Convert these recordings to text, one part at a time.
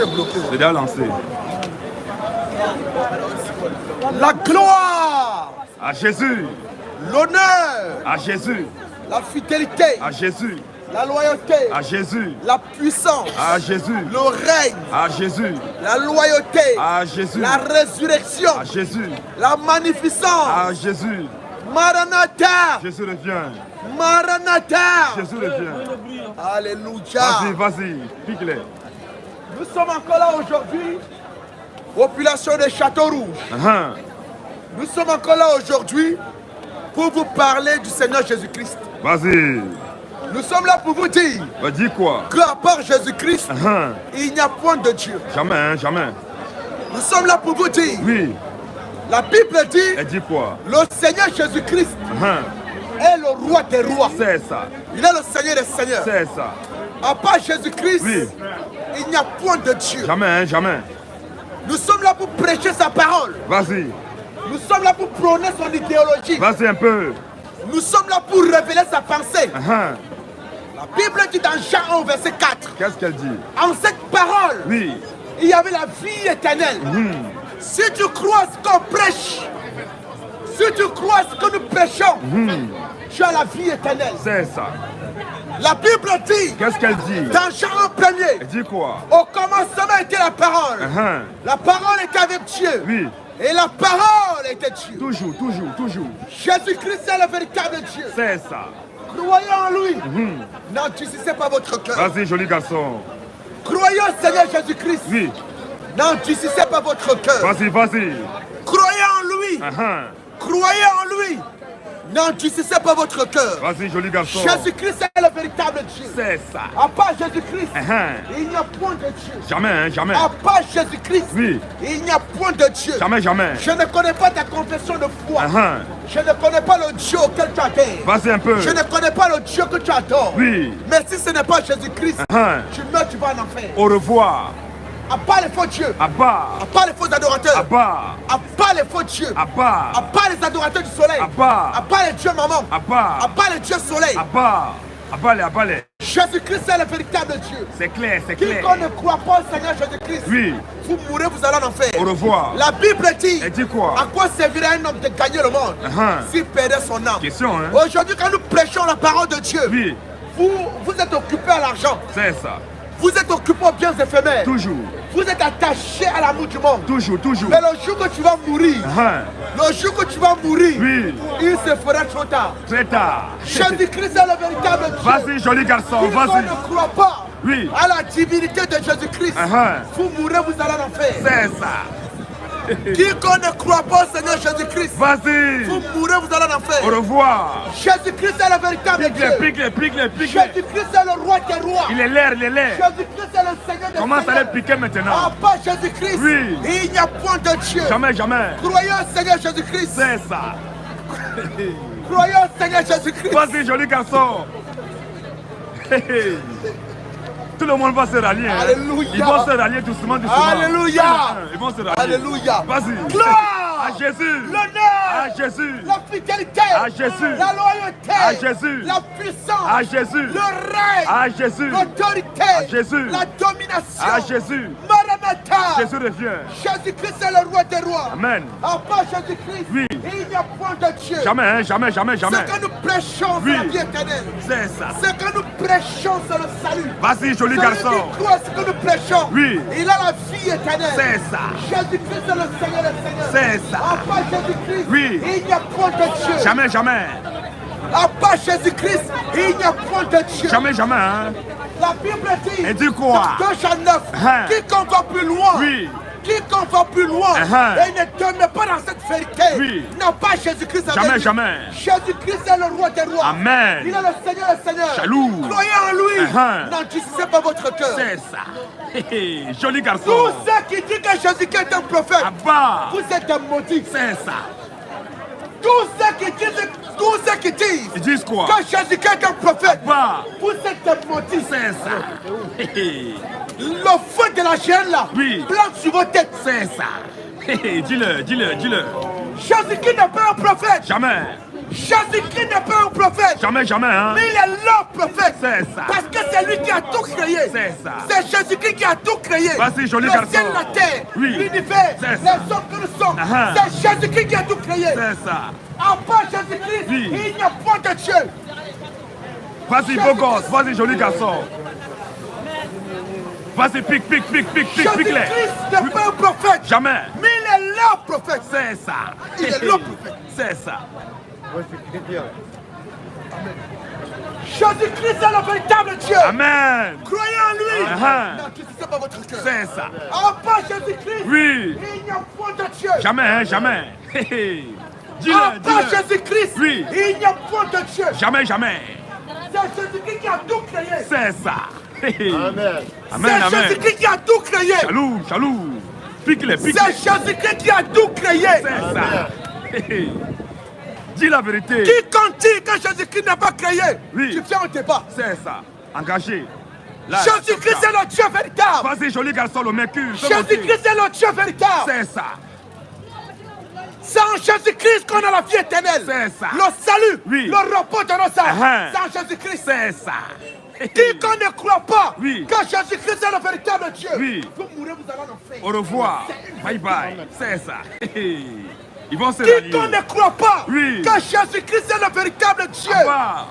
C'est déjà lancé. La gloire. À Jésus. L'honneur. À Jésus. La fidélité. À Jésus. La loyauté. À Jésus. La puissance. À Jésus. Le règne. À Jésus. La loyauté. À Jésus. La résurrection. À Jésus. La magnificence. À Jésus. Maranatha. Jésus revient. Maranatha. Jésus revient. Alléluia. Vas-y, vas-y. Pique-les. Nous sommes encore là aujourd'hui, population de Château-Rouge. Nous sommes encore là aujourd'hui pour vous parler du Seigneur Jésus-Christ. Vas-y. Nous sommes là pour vous dire Dis quoi? qu'à part Jésus-Christ, il n'y a point de Dieu. Jamais, hein, jamais. Nous sommes là pour vous dire, Oui. la Bible dit, Et dis quoi? le Seigneur Jésus-Christ est le roi des rois. C'est ça. Il est le Seigneur des seigneurs. C'est ça. À part Jésus-Christ, Oui. il n'y a point de Dieu. Jamais, hein, jamais. Nous sommes là pour prêcher sa parole. Vas-y. Nous sommes là pour prôner son idéologie. Vas-y un peu. Nous sommes là pour révéler sa pensée. La Bible dit dans Jean 1, verset 4. Qu'est-ce qu'elle dit? En cette parole, Oui. il y avait la vie éternelle. Si tu crois ce qu'on prêche, si tu crois ce que nous prêchons, tu as la vie éternelle. C'est ça. La Bible dit, Qu'est-ce qu'elle dit? dans Jean 1 premier, Elle dit quoi? au commencement était la parole. La parole était avec Dieu. Oui. Et la parole était Dieu. Toujours, toujours, toujours. Jésus-Christ est le véritable Dieu. C'est ça. Croyez en lui. N'endurcissez pas votre cœur. Vas-y, joli garçon. Croyez au Seigneur Jésus-Christ. Oui. N'endurcissez pas votre cœur. Vas-y, vas-y. Croyez en lui. Croyez en lui. N'endurcissez pas votre cœur. Vas-y, joli garçon. Jésus-Christ est le véritable Dieu. C'est ça. À part Jésus-Christ, il n'y a point de Dieu. Jamais, hein, jamais. À part Jésus-Christ, Oui. il n'y a point de Dieu. Jamais, jamais. Je ne connais pas ta confession de foi. Je ne connais pas le Dieu auquel tu adhères. Vas-y un peu. Je ne connais pas le Dieu que tu adores. Oui. Mais si ce n'est pas Jésus-Christ, tu meurs, tu vas en enfer. Au revoir. À part les faux dieux. Abba. À part les faux adorateurs. Abba. À part les faux dieux. Abba. À part les adorateurs du soleil. Abba. À part les dieux maman. Abba. À part les dieux soleil. Abba. Abba, Abba. Jésus-Christ est le véritable Dieu. C'est clair, c'est clair. Quiconque ne croit pas au Seigneur Jésus-Christ, Oui. vous mourrez, vous allez en enfer. Au revoir. La Bible dit, Elle dit quoi? à quoi servirait un homme de gagner le monde s'il perdait son âme? Question, hein? Aujourd'hui, quand nous prêchons la parole de Dieu, Oui. vous êtes occupé à l'argent. C'est ça. Vous êtes occupé aux biens éphémères. Toujours. Vous êtes attaché à l'amour du monde. Toujours, toujours. Mais le jour que tu vas mourir, le jour que tu vas mourir, Oui. il se fera trop tard. Très tard. Jésus-Christ est le véritable Dieu. Vas-y, joli garçon, Quiconque vas-y. ne croit pas Oui. à la divinité de Jésus-Christ, vous mourrez, vous allez en enfer. C'est ça. Quiconque ne croit pas au Seigneur Jésus-Christ, Vas-y. vous mourrez, vous allez en enfer. Au revoir. Jésus-Christ est le véritable Dieu. Pique-les, pique-les, pique-les. Jésus-Christ est le roi des rois. Il est l'air, il est l'air. Jésus-Christ est le Seigneur des Commence à les seigneurs. piquer maintenant. À part Jésus-Christ, Oui. il n'y a point de Dieu. Jamais, jamais. Croyez au Seigneur Jésus-Christ. C'est ça. Croyez au Seigneur Jésus-Christ. Vas-y, joli garçon. Tout le monde va se rallier. Hein. Alléluia. Ils vont se rallier doucement, doucement. Alléluia. Ils vont se rallier. Alléluia. Vas-y. Gloire. À Jésus. L'honneur. À Jésus. La fidélité. À Jésus. La loyauté. À Jésus. La puissance. À Jésus. Le règne. À Jésus. L'autorité. À Jésus. La domination. À Jésus. Maranatha. Jésus revient. Jésus-Christ est le roi des rois. Amen. À part Jésus-Christ, Oui. il n'y a point de Dieu. Jamais, hein, jamais, jamais, jamais. Ce que nous prêchons, Oui. c'est la vie éternelle. C'est ça. Ce que nous prêchons, c'est le salut. Vas-y, joli Celui garçon. qui croit ce que nous prêchons, Oui. il a la vie éternelle. C'est ça. Jésus-Christ est le Seigneur des seigneurs. C'est ça. À part Jésus-Christ, Oui. il n'y a point de Dieu. Jamais, jamais. À part Jésus-Christ, il n'y a point de Dieu. Jamais, jamais, hein. La Bible dit, Et dit quoi? dans 2 Jean 9, quiconque va plus loin, Oui. quiconque va plus loin et ne demeure pas dans cette vérité, Oui. n'a pas Jésus-Christ avec Jamais, lui. jamais. Jésus-Christ est le roi des rois. Amen. Il est le Seigneur des seigneurs. Jaloux. Croyez en lui. N'endurcissez pas votre cœur. C'est ça. Joli garçon. Tous ceux qui disent que Jésus-Christ est un prophète, Abba. vous êtes un maudit. C'est ça. Tous ceux qui disent Ils disent quoi? que Jésus-Christ est un prophète, Abba. vous êtes un maudit. C'est ça. Le feu de la chaîne là, Oui. plante sur vos têtes. C'est ça. Dis-le, dis-le, dis-le. Jésus-Christ n'est pas un prophète. Jamais. Jésus-Christ n'est pas un prophète. Jamais, jamais, hein. Mais il est le prophète. C'est ça. Parce que c'est lui qui a tout créé. C'est ça. C'est Jésus-Christ qui a tout créé. Vas-y, joli le garçon. ciel, la terre, Oui. l'univers, C'est les ça. hommes que nous sommes. Ah. C'est Jésus-Christ qui a tout créé. C'est ça. À part Jésus-Christ, Oui. il n'y a pas de Dieu. Vas-y, beau gosse. Vas-y, joli garçon. Vas-y, pique, pique, pique, pique, pique, pique-les. Jésus-Christ n'est pas un prophète. Jamais. Mais il est le prophète. C'est ça. Il est le prophète. C'est ça. Jésus-Christ est le véritable Dieu. Amen. Croyez en lui. Ah. N'entristissez pas votre cœur. C'est ça. À part Jésus-Christ, Oui. il n'y a pas de Dieu. Jamais, hein, jamais. Hé, hé. À Dis-le, part dis-le. Jésus-Christ, Oui. il n'y a pas de Dieu. Jamais, jamais. C'est Jésus-Christ qui a tout créé. C'est ça. Hé, hé. Amen. Amen, C'est amen. Jésus-Christ qui a tout créé. Jaloux, jaloux. Pique-les, C'est pique-les. Jésus-Christ qui a tout créé. C'est ça. Hé, hé. Dis la vérité. Quiconque dit que Jésus-Christ n'a pas créé, Oui. tu fais un débat. C'est ça. Engagé. Là, Jésus-Christ est le Dieu véritable. Vas-y, joli garçon, le mercure. Jésus-Christ est le Dieu véritable. C'est ça. C'est en Jésus-Christ qu'on a la vie éternelle. C'est ça. Le salut, Oui. le repos de nos âmes. Uh-huh. C'est en Jésus-Christ. C'est ça. Hé, hé. Quiconque ne croit pas Oui. que Jésus-Christ est le véritable Dieu, Oui. vous mourrez, vous allez en enfer. Au revoir. Bye bye. C'est ça. Hé, hé. Ils vont se Quiconque rallier. ne croit pas Oui. que Jésus-Christ est le véritable Dieu, Bah.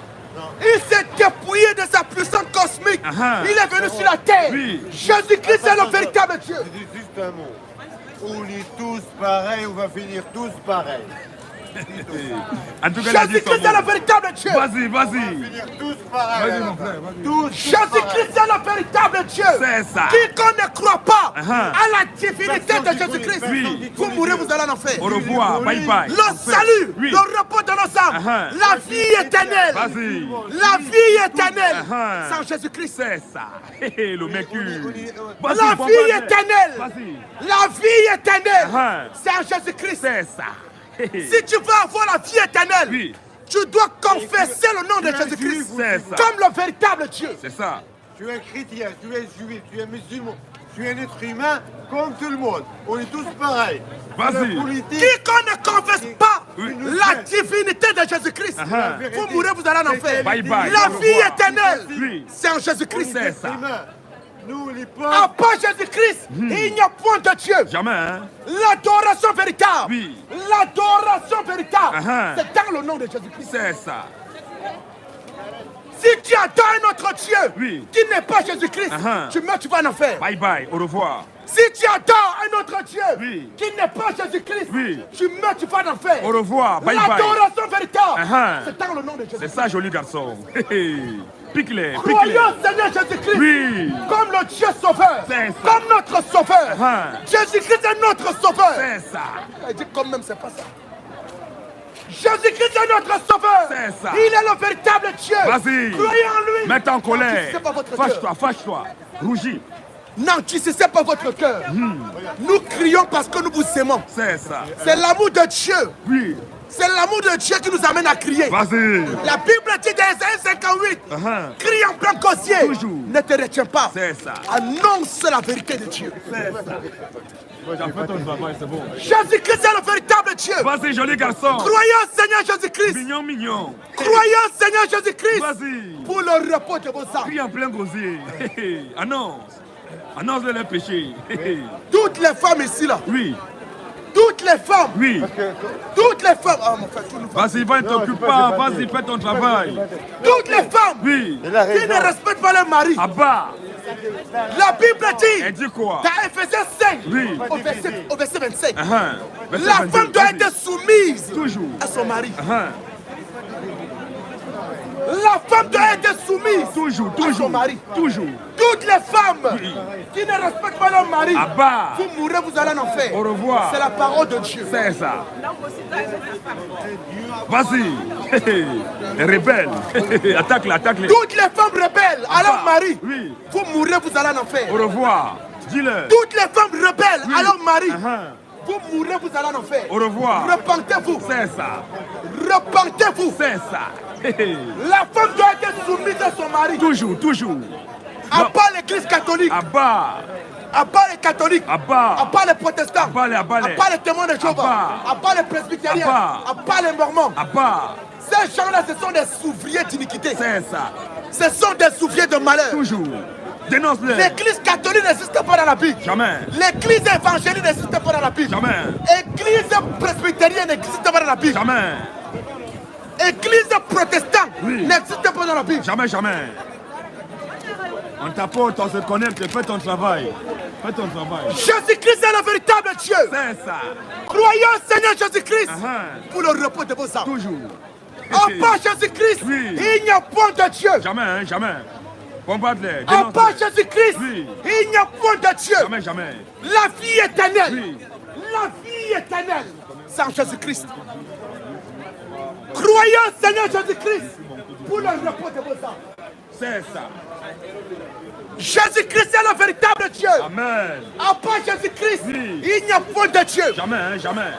il s'est dépouillé de sa puissance cosmique. Uh-huh. Il est venu sur la terre. Oui. Jésus-Christ est le véritable Dieu. Je dis juste un mot. On est tous pareils, on va finir tous pareils. En tout cas, il a dit son Jésus-Christ est le mot. véritable Dieu. Vas-y, vas-y. Finir tous pareils. Vas-y, à la mon fin. frère, vas-y. Tous Jésus-Christ est le véritable Dieu. C'est ça. Quiconque ne croit pas Uh-huh. à la divinité Personne de qui Jésus-Christ, connaît, personne qui vous connaît mourrez, Dieu. vous allez en enfer. Au revoir. Bye bye. Le salut, Oui. le repos de nos âmes, Uh-huh. la vie éternelle, Vas-y. la vie éternelle, Uh-huh. sans Jésus-Christ. C'est ça. Hé, hé, le mercure. La Vas-y, vie bombarde. éternelle, Vas-y. la vie éternelle, Uh-huh. c'est en Jésus-Christ. C'est ça. Hé, hé. Si tu veux avoir la vie éternelle, Oui. tu dois confesser le nom de Jésus-Christ C'est ça. comme le véritable Dieu. C'est ça. Tu es chrétien, tu es juif, tu es musulman, tu es un être humain comme tout le monde. On est tous pareils. Vas-y. La politique, Quiconque ne confesse pas Oui. la divinité de Jésus-Christ, Uh-huh. vous mourrez, vous allez en enfer. Bye bye. La Au vie revoir. éternelle, Oui. c'est en on Jésus-Christ. est C'est des ça. humains. Nous, les À pauvres, part Jésus-Christ, il n'y a point de Dieu. Jamais, hein. L'adoration véritable, Oui. l'adoration véritable, Uh-huh. c'est dans le nom de Jésus-Christ. C'est ça. Si tu adores un autre Dieu Oui. qui n'est pas Jésus-Christ, Uh-huh. tu meurs, tu vas en enfer. Bye bye. Au revoir. Si tu adores un autre Dieu Oui. qui n'est pas Jésus-Christ, Oui. tu meurs, tu vas en enfer. Au revoir. Bye bye. L'adoration véritable, Uh-huh. c'est dans le nom de Jésus-Christ. C'est ça, joli garçon. Hé, hé. Pique-les, pique-les. Croyons au Seigneur Jésus-Christ Oui. comme le Dieu sauveur, C'est ça. comme notre sauveur. Uh-huh. Jésus-Christ est notre sauveur. C'est ça. Il dit quand même, c'est pas ça. Jésus-Christ est notre sauveur. C'est ça. Il est le véritable Dieu. Vas-y. Croyez en lui. Mets-toi en colère. N'endurcissez pas votre Fâche-toi, cœur. fâche-toi. Rougis. N'endurcissez pas votre cœur. Nous crions parce que nous vous aimons. C'est ça. C'est l'amour de Dieu. Oui. C'est l'amour de Dieu qui nous amène à crier. Vas-y. La Bible dit dans Isaïe 58, Uh-huh. crie en plein gosier. Toujours. Ne te retiens pas. C'est ça. Annonce la vérité de Dieu. C'est ça. J'ai fait ton travail, c'est bon. Jésus-Christ est le véritable Dieu. Vas-y, joli garçon. Croyez au Seigneur Jésus-Christ. Mignon, mignon. Croyez au Seigneur Jésus-Christ Vas-y. pour le repos de vos âmes. Crie en plein gosier. Hé, hé. Annonce. Annonce leurs péchés. Hé, hé. Toutes les femmes ici là, Oui. toutes les femmes, Oui. toutes les femmes, ah mon frère, toutes les femmes, Vas-y, va, ne t'occupe pas. Vas-y, fais ton travail. toutes les femmes Oui. il a qui ne raison. respectent pas leur mari. Abba. La Bible Elle dit dit quoi? dans Ephésiens 5, Oui. au verset 25, Uh-huh. Verset la 22. femme doit Vas-y. être soumise Toujours. à son mari. Uh-huh. La femme doit être soumise Toujours, à son toujours. mari. Toujours. Toutes les femmes Oui. qui ne respectent pas leur mari, Abba. vous mourrez, vous allez en enfer. Au revoir. C'est la parole de Dieu. C'est ça. Vas-y. Hé, hé. Les rebelles. Hé, hé. Attaque-les, attaque-les. Toutes les femmes rebelles à leur mari, Oui. vous mourrez, vous allez en enfer. Au revoir. Dis-le. Toutes les femmes rebelles à leur mari, Uh-huh. vous mourrez, vous allez en enfer. Au revoir. Repentez-vous. C'est ça. Repentez-vous. C'est ça. Hé, hé. La femme doit être soumise à son mari. Toujours, toujours. À part l'église catholique. Abba. À bas les catholiques. À bas. À bas les protestants. À bas les, à bas les. À bas les témoins de Jéhovah. À bas les presbytériens. À bas les mormons. À bas. Ces gens-là, ce sont des ouvriers d'iniquité. C'est ça. Ce sont des ouvriers de malheur. Toujours. Dénonce-le. L'église catholique n'existe pas dans la Bible. Jamais. L'église évangélique n'existe pas dans la Bible. Jamais. L'église presbytérienne n'existe pas dans la Bible. Jamais. L'église protestante n'existe pas dans la Bible. Jamais, jamais. On t'apporte, on se connecte, fais ton travail. Fais ton travail. Jésus-Christ est le véritable Dieu. C'est ça. Croyez au Seigneur Jésus-Christ Uh-huh. pour le repos de vos âmes. Toujours. À part Jésus-Christ, il n'y a point de Dieu. Jamais, hein, jamais. Combattre-les. À part Dénonce-les. Jésus-Christ, il n'y a point de Dieu. Jamais, jamais. La vie éternelle. Oui. La vie éternelle. Sans Jésus-Christ. Croyez au Seigneur Jésus-Christ pour le repos de vos âmes. C'est ça. Jésus-Christ est le véritable Dieu. Amen. À part Jésus-Christ, il n'y a point de Dieu. Jamais, hein, jamais.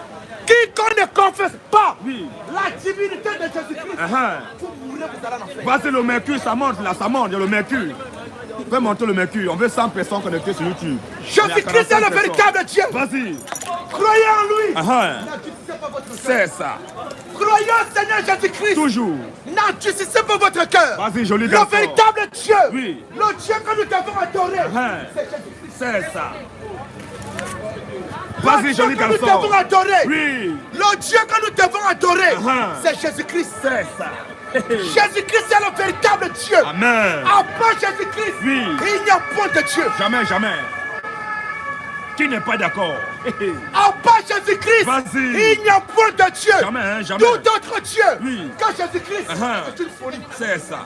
Quiconque ne confesse pas Oui. la divinité de Jésus-Christ, Uh-huh. pour mourir, vous allez en enfer. Vas-y, le mercure, ça monte là, ça monte, il y a le mercure. Fais monter le mercure. On veut 100 personnes connectées sur YouTube. Jésus-Christ est le véritable Dieu. Vas-y. Croyez en lui. Uh-huh. N'endurcissez pas votre cœur. C'est ça. Croyez au Seigneur Jésus-Christ. Toujours. N'endurcissez pas votre cœur. Vas-y, joli Le garçon. véritable Dieu. Oui. Le Dieu que nous devons adorer. Uh-huh. C'est Jésus-Christ. C'est ça. Le Vas-y, Dieu joli que nous garçon. devons adorer. Oui. Le Dieu que nous devons adorer. Uh-huh. C'est Jésus-Christ. C'est ça. Jésus-Christ est le véritable Dieu. Amen. À part Jésus-Christ, Oui. il n'y a point de Dieu. Jamais, jamais. Qui n'est pas d'accord? À part Jésus-Christ, Vas-y. il n'y a point de Dieu. Jamais, hein, jamais. Tout autre Dieu Oui. que Jésus-Christ Uh-huh. est une folie. C'est ça.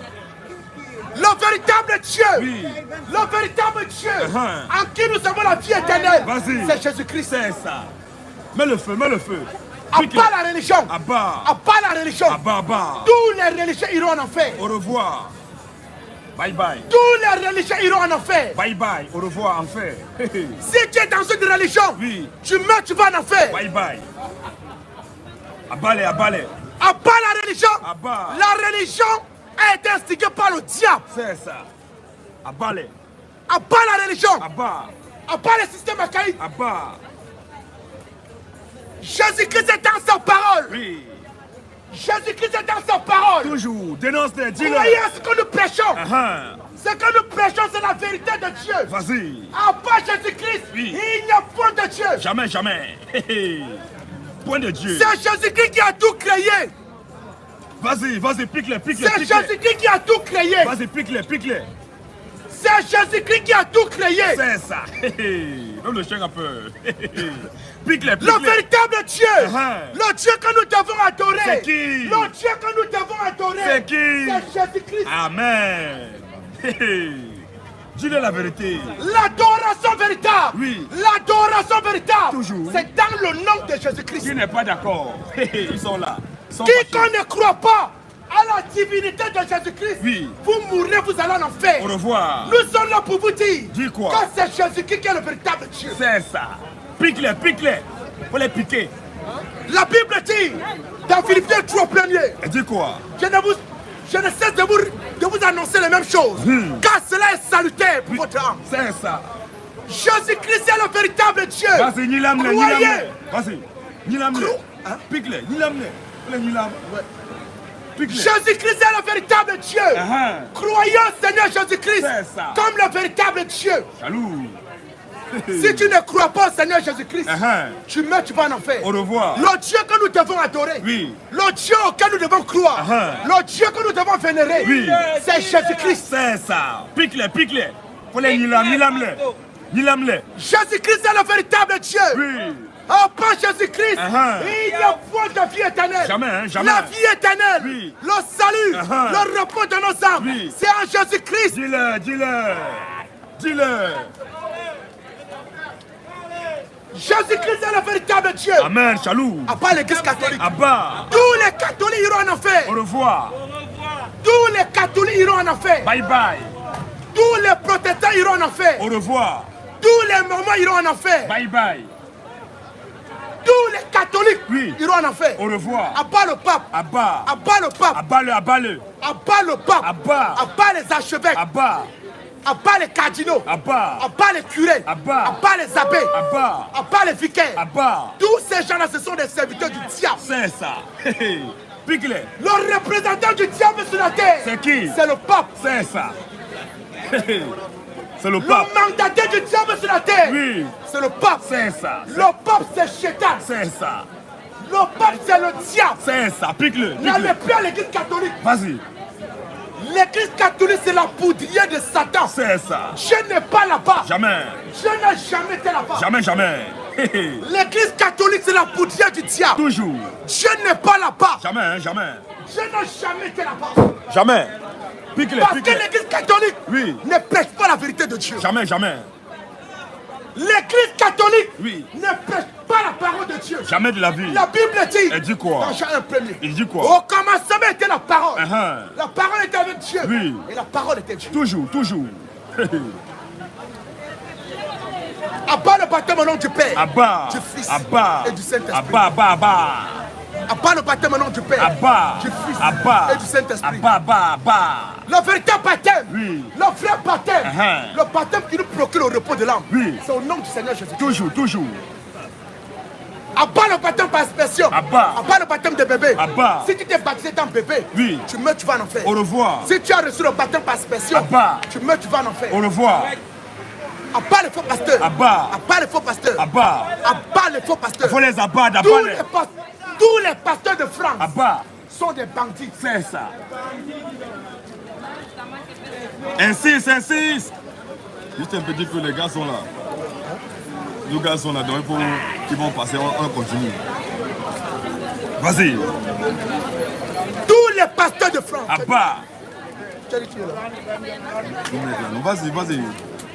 Le véritable Dieu, Oui. le véritable Dieu Uh-huh. en qui nous avons la vie éternelle, Vas-y. c'est Jésus-Christ. C'est ça. Mets le feu, mets le feu. À Pique-le. part la religion, À bas. à part la religion, À bas, bas. tous les religieux iront en enfer. Au revoir. Bye bye. Tous les religieux iront en enfer. Bye bye. Au revoir, en fait. Si tu es dans une religion, Oui. tu meurs, tu vas en enfer. Bye bye. Abalé, abalé. À part la religion, À bas. la religion a été instigée par le diable. C'est ça. Abalé. À part la religion, À bas. à part le système archaïque, À bas. Jésus-Christ est dans sa parole. Oui. Jésus-Christ est dans sa parole. Toujours. Dénonce-les. Dis-le. Croyez à ce que nous prêchons. Uh-huh. Ce que nous prêchons, c'est la vérité de Dieu. Vas-y. À part Jésus-Christ, Oui. il n'y a point de Dieu. Jamais, jamais. Point de Dieu. C'est Jésus-Christ qui a tout créé. Vas-y, vas-y, pique-les, pique-les, C'est pique-les. Jésus-Christ qui a tout créé. Vas-y, pique-les, pique-les. C'est Jésus-Christ qui a tout créé. C'est ça. Donne le chien un peu. Pique-les, Le pique-les. véritable Dieu. Uh-huh. Le Dieu que nous devons adorer. C'est qui? Le Dieu que nous devons adorer. C'est qui? C'est Jésus-Christ. Amen. Dis-le la vérité. L'adoration véritable. Oui. L'adoration véritable. Toujours. C'est dans le nom de Jésus-Christ. Qui n'est pas d'accord? Ils sont là. Ils sont Quiconque fâchés. ne croit pas à la divinité de Jésus-Christ, Oui. vous mourrez, vous allez en enfer. Au revoir. Nous sommes là pour vous dire Dis quoi? que c'est Jésus-Christ qui est le véritable Dieu. C'est ça. Pique-les, pique-les. Faut les piquer. La Bible dit dans Philippiens 3 premier, Et dis quoi? je ne cesse de vous annoncer les mêmes choses, car cela est salutaire pour votre âme. C'est ça. Jésus-Christ est le véritable Dieu. Vas-y, ni l'âme, ni Croyez. l'âme. Vas-y. Ni l'âme. Hein? Pique-les, ni l'âme. Ni l'âme. Pique-les. Jésus-Christ est le véritable Dieu. Uh-huh. Croyez au Seigneur Jésus-Christ C'est ça. comme le véritable Dieu. Jaloux. Si tu ne crois pas au Seigneur Jésus-Christ, Uh-huh. tu meurs, tu vas en enfer. Au revoir. Le Dieu que nous devons adorer, Oui. le Dieu auquel nous devons croire, Uh-huh. le Dieu que nous devons vénérer, Oui. c'est Jésus-Christ. C'est ça. Pique-les, pique-les. Faut les ni l'âme, ni l'âme. Ni l'âme. Jésus-Christ est le véritable Dieu. Oui. À part Jésus-Christ, Uh-huh. il n'y a point de vie éternelle. Jamais, hein, jamais. La vie éternelle, Oui. le salut, Uh-huh. le repos de nos âmes, Oui. c'est en Jésus-Christ. Dis-le, dis-le. Dis-le. Jésus-Christ est le véritable Dieu. Amen, Chalou. À part l'église catholique, Abba. tous les catholiques iront en enfer. Au revoir. Tous les catholiques iront en enfer. Bye bye. Tous les protestants iront en enfer. Au revoir. Tous les mormons iront en enfer. Bye bye. Tous les catholiques Oui. iront en enfer. Au revoir. À part le pape. Abba. À part le pape. Abba-le, abba-le. À part le pape. Abba. À part les archevêques. Abba. Abat les cardinaux. Abat. Abat les curés. Abat. Abat les abbés. Abat. Abat les vicaires. Abat. Tous ces gens-là, ce sont des serviteurs du diable. C'est ça. Pique-les. Le représentant du diable sur la terre. C'est qui? C'est le pape. C'est ça. C'est le Le pape. mandataire du diable sur la terre. Oui. C'est le pape. C'est ça. Le pape, c'est Chétan. C'est ça. Le pape, c'est le diable. C'est ça. Pique-le. N'allez Pique-le. plus à l'église catholique. Vas-y. L'église catholique, c'est la poudrière de Satan. C'est ça. Dieu n'est pas là-bas. Jamais. Dieu n'a jamais été là-bas. Jamais, jamais. L'église catholique, c'est la poudrière du diable. Toujours. Dieu n'est pas là-bas. Jamais, hein, jamais. Dieu n'a jamais été là-bas. Jamais. Pique-les, Parce que pique-les. l'église catholique Oui. ne prêche pas la vérité de Dieu. Jamais, jamais. L'église catholique Oui. ne prêche pas la parole de Dieu. Jamais de la vie. La Bible dit, Elle dit quoi? dans Jean 1er, Il dit quoi? au commencement était la parole. Uh-huh. La parole était avec Dieu. Oui. Et la parole était Dieu. Toujours, toujours. Abat le baptême au nom du Père, Abba. du Fils Abba. et du Saint-Esprit. Abba, Abba, Abba. Abat le baptême au nom du Père, Abba. du Fils Abba. et du Saint-Esprit. Abba, Abba, Abba. Le véritable baptême, Oui. le vrai baptême, Uh-huh. le baptême qui nous procure le repos de l'âme, Oui. c'est au nom du Seigneur Jésus. Toujours, toujours. Abat le baptême par expression. Abat. Abat le baptême de bébé. Abat. Si tu t'es baptisé dans bébé, Oui. tu meurs, tu vas en enfer. Au revoir. Si tu as reçu le baptême par expression, Abat. tu meurs, tu vas en enfer. Au revoir. Abat les faux pasteurs. Abat. Abat les faux pasteurs. Abba. Abat les faux pasteurs. Il faut les abattre, Tous abattre. tous les pasteurs de France Abba. sont des bandits. C'est ça. Insiste, insiste. Juste un petit peu, les gars sont là. Les gars sont là, donc il faut qu'ils vont passer, on continue. Vas-y. Tous les pasteurs de France. Abba. Tu as dit, tu es là. Ils mettent là. Non, vas-y, vas-y.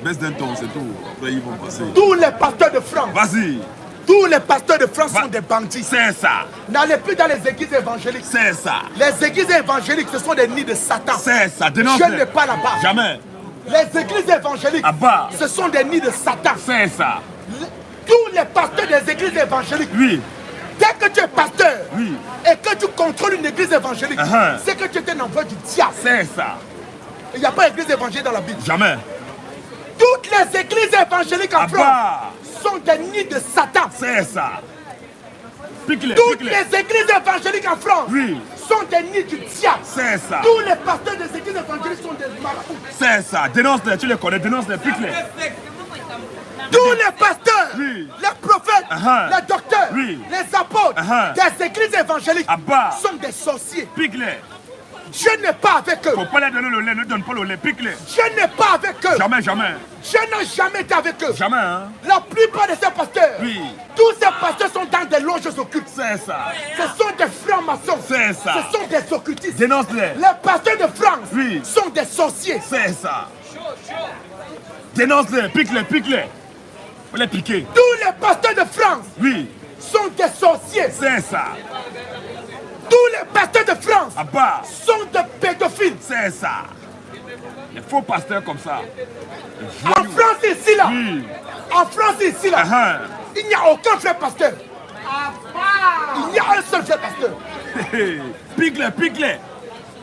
Baisse d'un ton, c'est tout. Après, ils vont passer. Tous les pasteurs de France. Vas-y. Tous les pasteurs de France Va- sont des bandits. C'est ça. N'allez plus dans les églises évangéliques. C'est ça. Les églises évangéliques, ce sont des nids de Satan. C'est ça. Dénonce. Dieu n'est pas là-bas. Jamais. Les églises évangéliques, Abba. ce sont des nids de Satan. C'est ça. Tous les pasteurs des églises évangéliques, Oui. dès que tu es pasteur Oui. et que tu contrôles une église évangélique, Uh-huh. c'est que tu es un envoyé du diable. C'est ça. Il n'y a pas d'église évangélique dans la Bible. Jamais. Toutes les églises évangéliques en France Abba. sont des nids de Satan. C'est ça. Pique-les, Toutes pique-les. les églises évangéliques en France Oui. sont des nids du diable. C'est ça. Tous les pasteurs des églises évangéliques sont des marabouts. C'est ça. Dénonce-les. Tu les connais. Dénonce-les. Pique-les. Tous les pasteurs, Oui. les prophètes, Uh-huh. les docteurs, Oui. les apôtres Uh-huh. des églises évangéliques Abba. sont des sorciers. Pique-les. Dieu n'est pas avec eux. Faut pas leur donner le lait. Ne donne pas le lait. Pique-les. Dieu n'est pas avec eux. Jamais, jamais. Dieu n'a jamais été avec eux. Jamais, hein. La plupart de ces pasteurs, Oui. tous ces pasteurs sont dans des loges occultes. C'est ça. Ce sont des francs-maçons. C'est ça. Ce sont des occultistes. Dénonce-les. Les pasteurs de France Oui. sont des sorciers. C'est ça. Dénonce-les. Pique-les. Pique-les. Faut les piquer. Tous les pasteurs de France Oui. sont des sorciers. C'est ça. Tous les pasteurs de France Abba. sont des pédophiles. C'est ça. Les faux pasteurs comme ça. En France ici là, Oui. en France ici là, Uh-huh. il n'y a aucun vrai pasteur. Il y a un seul vrai pasteur. Pique-les. Pique-les.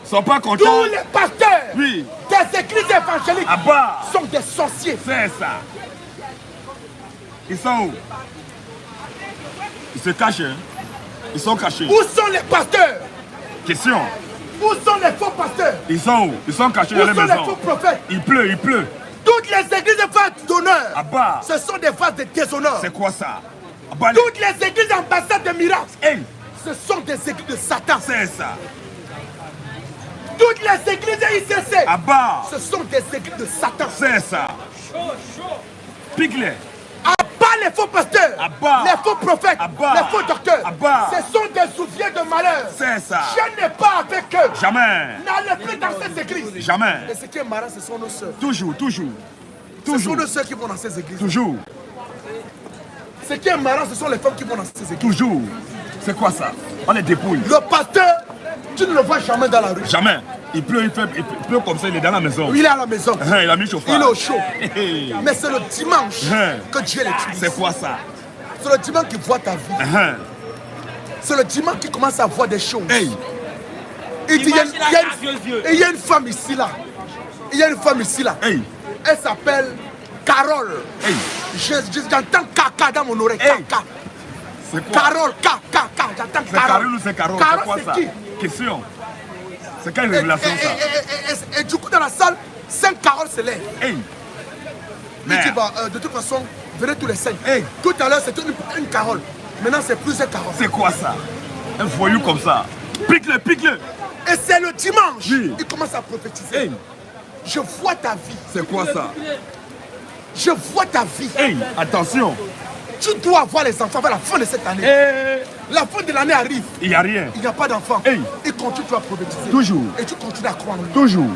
Ils sont pas Tous contents. les pasteurs Oui. des églises évangéliques Abba. sont des sorciers. C'est ça. Ils sont où? Ils se cachent, hein. Ils sont cachés. Où sont les pasteurs? Question. Où sont les faux pasteurs? Ils sont où? Ils sont cachés Où dans les sont les faux maisons. prophètes? Il pleut, il pleut. Toutes les églises de vases d'honneur, Abba. ce sont des vases de déshonneur. C'est quoi ça? Abba, les- Toutes les églises ambassades de miracles, Hey, ce sont des églises de Satan. c'est ça. Toutes les églises de ICC, Abba. ce sont des églises de Satan. C'est ça. Pique-les. Abat les faux pasteurs, Abba. les faux prophètes, Abba. les faux docteurs. Abba. Ce sont des ouvriers de malheur. C'est ça. Je n'ai pas avec eux. Jamais. N'allez plus dans ces églises. Jamais. Et ce qui est marrant, ce sont nos sœurs. Toujours, toujours. Ce sont Toujours. nos sœurs qui vont dans ces églises. Toujours. Ce qui est marrant, ce sont les femmes qui vont dans ces églises. Toujours. C'est quoi ça? On les dépouille. Le pasteur, tu ne le vois jamais dans la rue. Jamais. Il pleut, il pleut comme ça, il est dans la maison. Il est à la maison. Il a mis chauffage. Il est au chaud. Hey. Mais c'est le dimanche que Dieu l'utilise. C'est quoi ça? C'est le dimanche qui voit ta vie. C'est le dimanche qui commence à voir des choses. Hey. Il dit, il y a une femme ici là. Il y a une femme ici là. Hey. Elle s'appelle Carole. Hey. J'entends caca dans mon oreille. Hey. Caca. C'est quoi? Carole, caca. J'entends C'est Carole Carole. ou c'est Carole? Carole, C'est quoi ça? qui? Question. C'est quelle révélation ça? Et du coup, dans la salle, 5 Caroles se lèvent. Hey. Il dit, bah, de toute façon, venez tous les 5. Hey. Tout à l'heure, c'était une Carole. Maintenant, c'est plusieurs Caroles. C'est quoi ça? Un voyou comme ça. Pique-le, pique-le. Et c'est le dimanche. Oui. Il commence à prophétiser. Hey. Je vois ta vie. C'est quoi ça? Je vois ta vie. Hey, attention. Tu dois avoir les enfants avant la fin de cette année. Hey. La fin de l'année arrive. Il n'y a rien. Il n'y a pas d'enfants. Hey. Et continue à prophétiser. Toujours. Et tu continues à croire en lui. Toujours.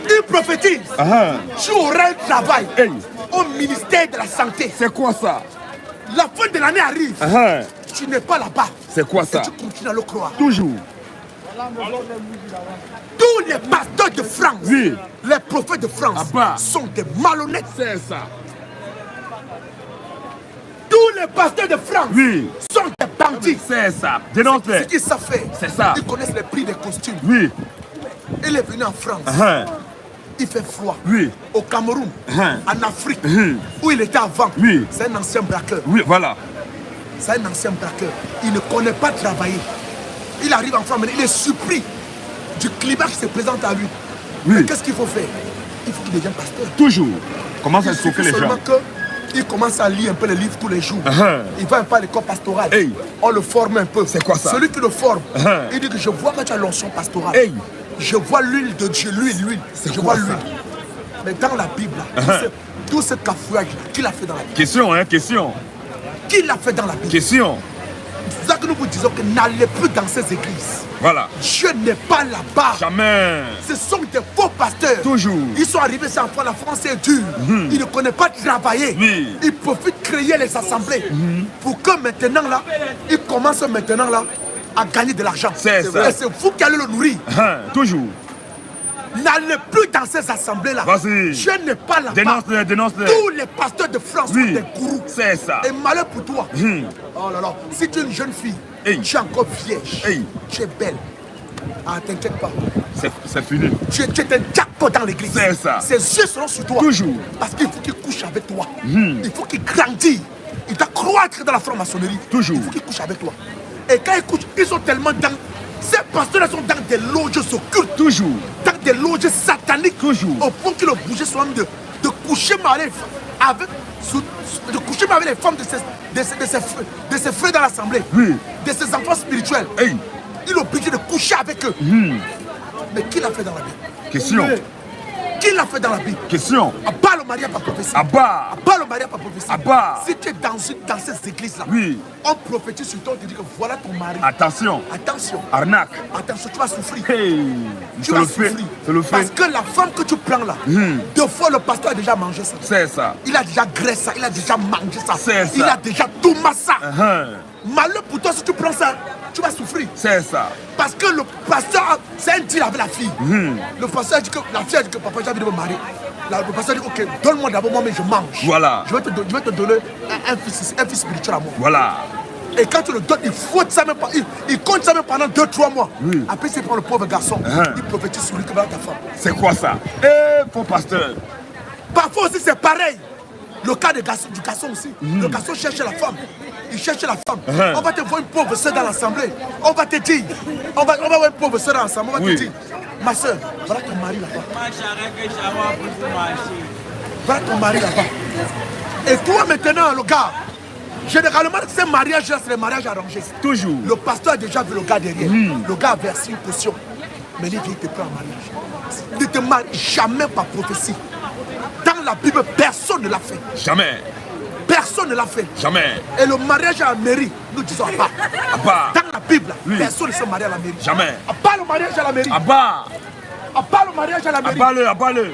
Il prophétise. Tu auras un travail Hey. au ministère de la Santé. C'est quoi ça? La fin de l'année arrive. Tu n'es pas là-bas. C'est quoi ça? Et tu continues à le croire. Toujours. Tous les pasteurs de France, Oui. les prophètes de France Abba. sont des malhonnêtes. C'est ça. Tous les pasteurs de France Oui. sont des bandits. C'est ça. Ce Dénonce-les. qu'ils savent faire, C'est ça. ils connaissent les prix des costumes. Oui. Il est venu en France. Il fait froid. Oui. Au Cameroun, en Afrique, où il était avant. Oui. C'est un ancien braqueur. Oui, voilà. C'est un ancien braqueur. Il ne connaît pas travailler. Il arrive en France, mais il est surpris du climat qui se présente à lui. Oui. Mais qu'est-ce qu'il faut faire? Il faut qu'il devienne pasteur. Toujours. Commence à Il chauffer suffit les gens. seulement qu'il commence à lire un peu les livres tous les jours. Il va un peu à l'école pastorale. Hey. On le forme un peu. C'est quoi ça? Celui qui le forme, il dit que je vois que tu as l'onction pastorale. Hey. Je vois l'huile de Dieu, l'huile. Je vois quoi l'huile. ça? Mais dans la Bible, tout ce cafouillage, qui l'a fait dans la Bible? Question, hein, question. Qui l'a fait dans la Bible? Question. C'est ça que nous vous disons que n'allez plus dans ces églises. Voilà. Dieu n'est pas là-bas. Jamais. Ce sont des faux pasteurs. Toujours. Ils sont arrivés sans foi, la France est dure. Ils ne connaissent pas travailler. Oui. Ils profitent de créer les assemblées. Pour que maintenant là, ils commencent maintenant là à gagner de l'argent. C'est ça. Et c'est vous qui allez le nourrir. Toujours. N'allez plus dans ces assemblées là. Vas-y. Dieu n'est pas là-bas. Dénonce-le, dénonce-le. Tous les pasteurs de France Oui. sont des gourous. C'est ça. Et malheur pour toi. Oh là là, si tu es une jeune fille, Hey. tu es encore vierge, Hey. tu es belle. Ah, t'inquiète pas. C'est fini. Tu es un jackpot dans l'église. C'est ça. Ses yeux seront sur toi. Toujours. Parce qu'il faut qu'il couche avec toi. Il faut qu'il grandisse. Il doit croître dans la franc-maçonnerie. Toujours. Il faut qu'il couche avec toi. Et quand il couche, ils sont tellement dans. Ces pasteurs sont dans des loges occultes. Toujours. Dans des loges sataniques. Toujours. Au point qu'il a bougé soi-même de coucher avec les femmes de ses frères dans l'assemblée. Oui. De ses enfants spirituels. Hey. Il est obligé de coucher avec eux. Mais qui l'a fait dans la Bible? Question. Qui l'a fait dans la Bible? Question. Abba le mariage par prophétie. Abba. Abba le mariage par prophétie. Abba. Si tu es dans ces églises-là, Oui. on prophétise sur toi, on te dit que voilà ton mari. Attention. Attention. Arnaque. Attention, tu vas souffrir. Hey. Tu C'est vas le fait. souffrir. C'est le Parce fait. que la femme que tu prends là, 2 fois le pasteur a déjà mangé ça. C'est ça. Il a déjà graissé ça, il a déjà mangé ça. C'est ça. Il a déjà tout massé ça. Uh-huh. Malheur pour toi si tu prends ça, tu vas souffrir. C'est ça. Parce que le pasteur, c'est un deal avec la fille. Le pasteur dit que la fille a dit que papa, j'ai envie de me marier. Le pasteur dit ok, donne-moi d'abord moi, mais je mange. Voilà. Je vais te donner un fils spirituel à moi. Voilà. Et quand tu le donnes, il fouette ça même pas. Il compte ça même pendant 2-3 mois. Après, il prend le pauvre garçon. Il prophétise sur lui que voilà ta femme. C'est quoi ça? Eh, faux pasteur. Parfois aussi, c'est pareil. Le cas du garçon aussi. Le garçon cherche la femme. Il cherche la femme. On va te voir une pauvre soeur dans l'assemblée. On va te dire. On va voir une pauvre soeur dans l'assemblée. On va te dire. Ma soeur, voilà ton mari là-bas. Voilà ton mari là-bas. Et toi maintenant, le gars, généralement, ces mariages-là, c'est les mariages arrangés. Toujours. Le pasteur a déjà vu le gars derrière. Le gars a versé une potion. Mais il vient te prendre en mariage. Ne te marie jamais par prophétie. Dans la Bible, personne ne l'a fait. Jamais. Personne ne l'a fait. Jamais. Et le mariage à la mairie, nous disons Abba. Abba. Dans la Bible, Oui. personne ne s'est marié à la mairie. Jamais. Abba le mariage à la mairie. Abba. Abba le mariage à la mairie. Abba-le, abba-le.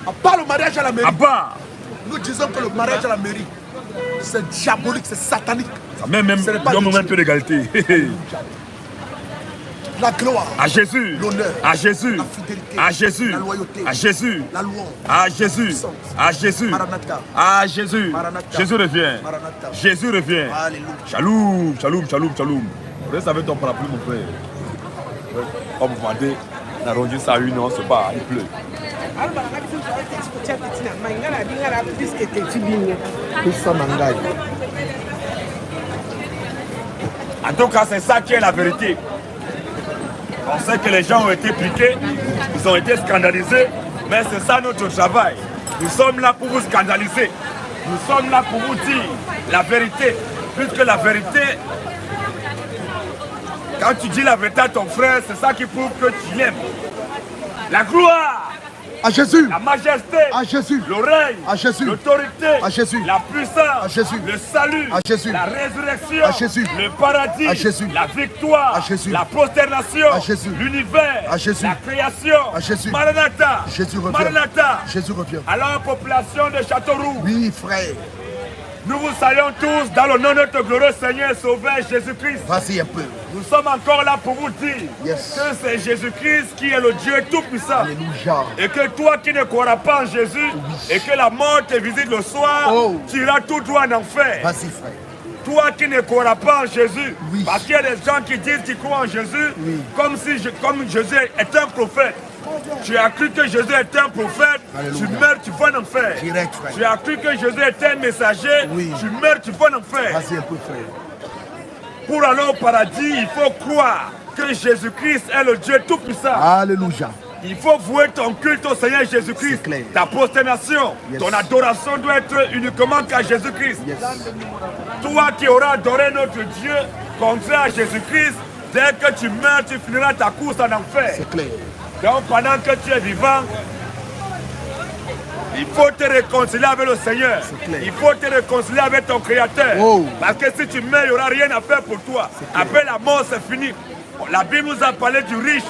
Abba le mariage à la mairie. Abba. Nous disons que le mariage à la mairie, c'est diabolique, c'est satanique. Ça met même Ce n'est pas l'homme de un Dieu. peu d'égalité. La gloire, À Jésus. L'honneur. À Jésus. La fidélité. À Jésus. La loyauté. À Jésus. la louange. À Jésus. À Jésus. Maranatha. À Jésus. Maranatha. Jésus revient. Maranatha. Jésus revient. Alléluia. Shalom, shalom, shalom, shalom. Reste avec ton parapluie, mon frère. Comme vous vendez, on a rendu ça à 1 heure, c'est pas, il pleut. En tout cas, c'est ça qui est la vérité. On sait que les gens ont été piqués, ils ont été scandalisés, mais c'est ça notre travail. Nous sommes là pour vous scandaliser. Nous sommes là pour vous dire la vérité. Puisque la vérité, quand tu dis la vérité à ton frère, c'est ça qui prouve que tu l'aimes. La gloire à Jésus, la majesté à Jésus, l'oreille, à Jésus, l'autorité, à Jésus, la puissance, à Jésus, le salut, à Jésus, la résurrection, à Jésus, le paradis, à Jésus, la victoire, à Jésus, la prosternation, à Jésus, l'univers, à Jésus, la création, à Jésus, Maranatha, Jésus revient, Maranatha. Jésus revient. Alors, population de Châteauroux, oui, frère, nous vous saluons tous dans le nom de notre glorieux Seigneur et Sauveur Jésus-Christ. vas-y un peu. Nous sommes encore là pour vous dire Yes. que c'est Jésus-Christ qui est le Dieu Tout-Puissant. Alléluia. Et que toi qui ne croiras pas en Jésus et que la mort te visite le soir, tu iras tout droit en enfer. Vas-y, frère. Toi qui ne croiras pas en Jésus, Oui. parce qu'il y a des gens qui disent qu'ils croient en Jésus comme Jésus est un prophète. Tu as cru que Jésus est un prophète, Alléluia. tu meurs, tu vas en enfer. Direct, frère. Tu as cru que Jésus est un messager, Oui. tu meurs, tu vas en enfer. Vas-y un peu, frère. Pour aller au paradis, il faut croire que Jésus-Christ est le Dieu Tout-Puissant. Alléluia. Il faut vouer ton culte au Seigneur Jésus-Christ. C'est clair. Ta prosternation, Yes. ton adoration doit être uniquement qu'à Jésus-Christ. Yes. Toi qui auras adoré notre Dieu, contraire à Jésus-Christ, dès que tu meurs, tu finiras ta course en enfer. C'est clair. Donc pendant que tu es vivant, il faut te réconcilier avec le Seigneur. clair. Il faut te réconcilier avec ton Créateur. Oh. Parce que si tu meurs, il n'y aura rien à faire pour toi. Après la mort, c'est fini. La Bible nous a parlé du riche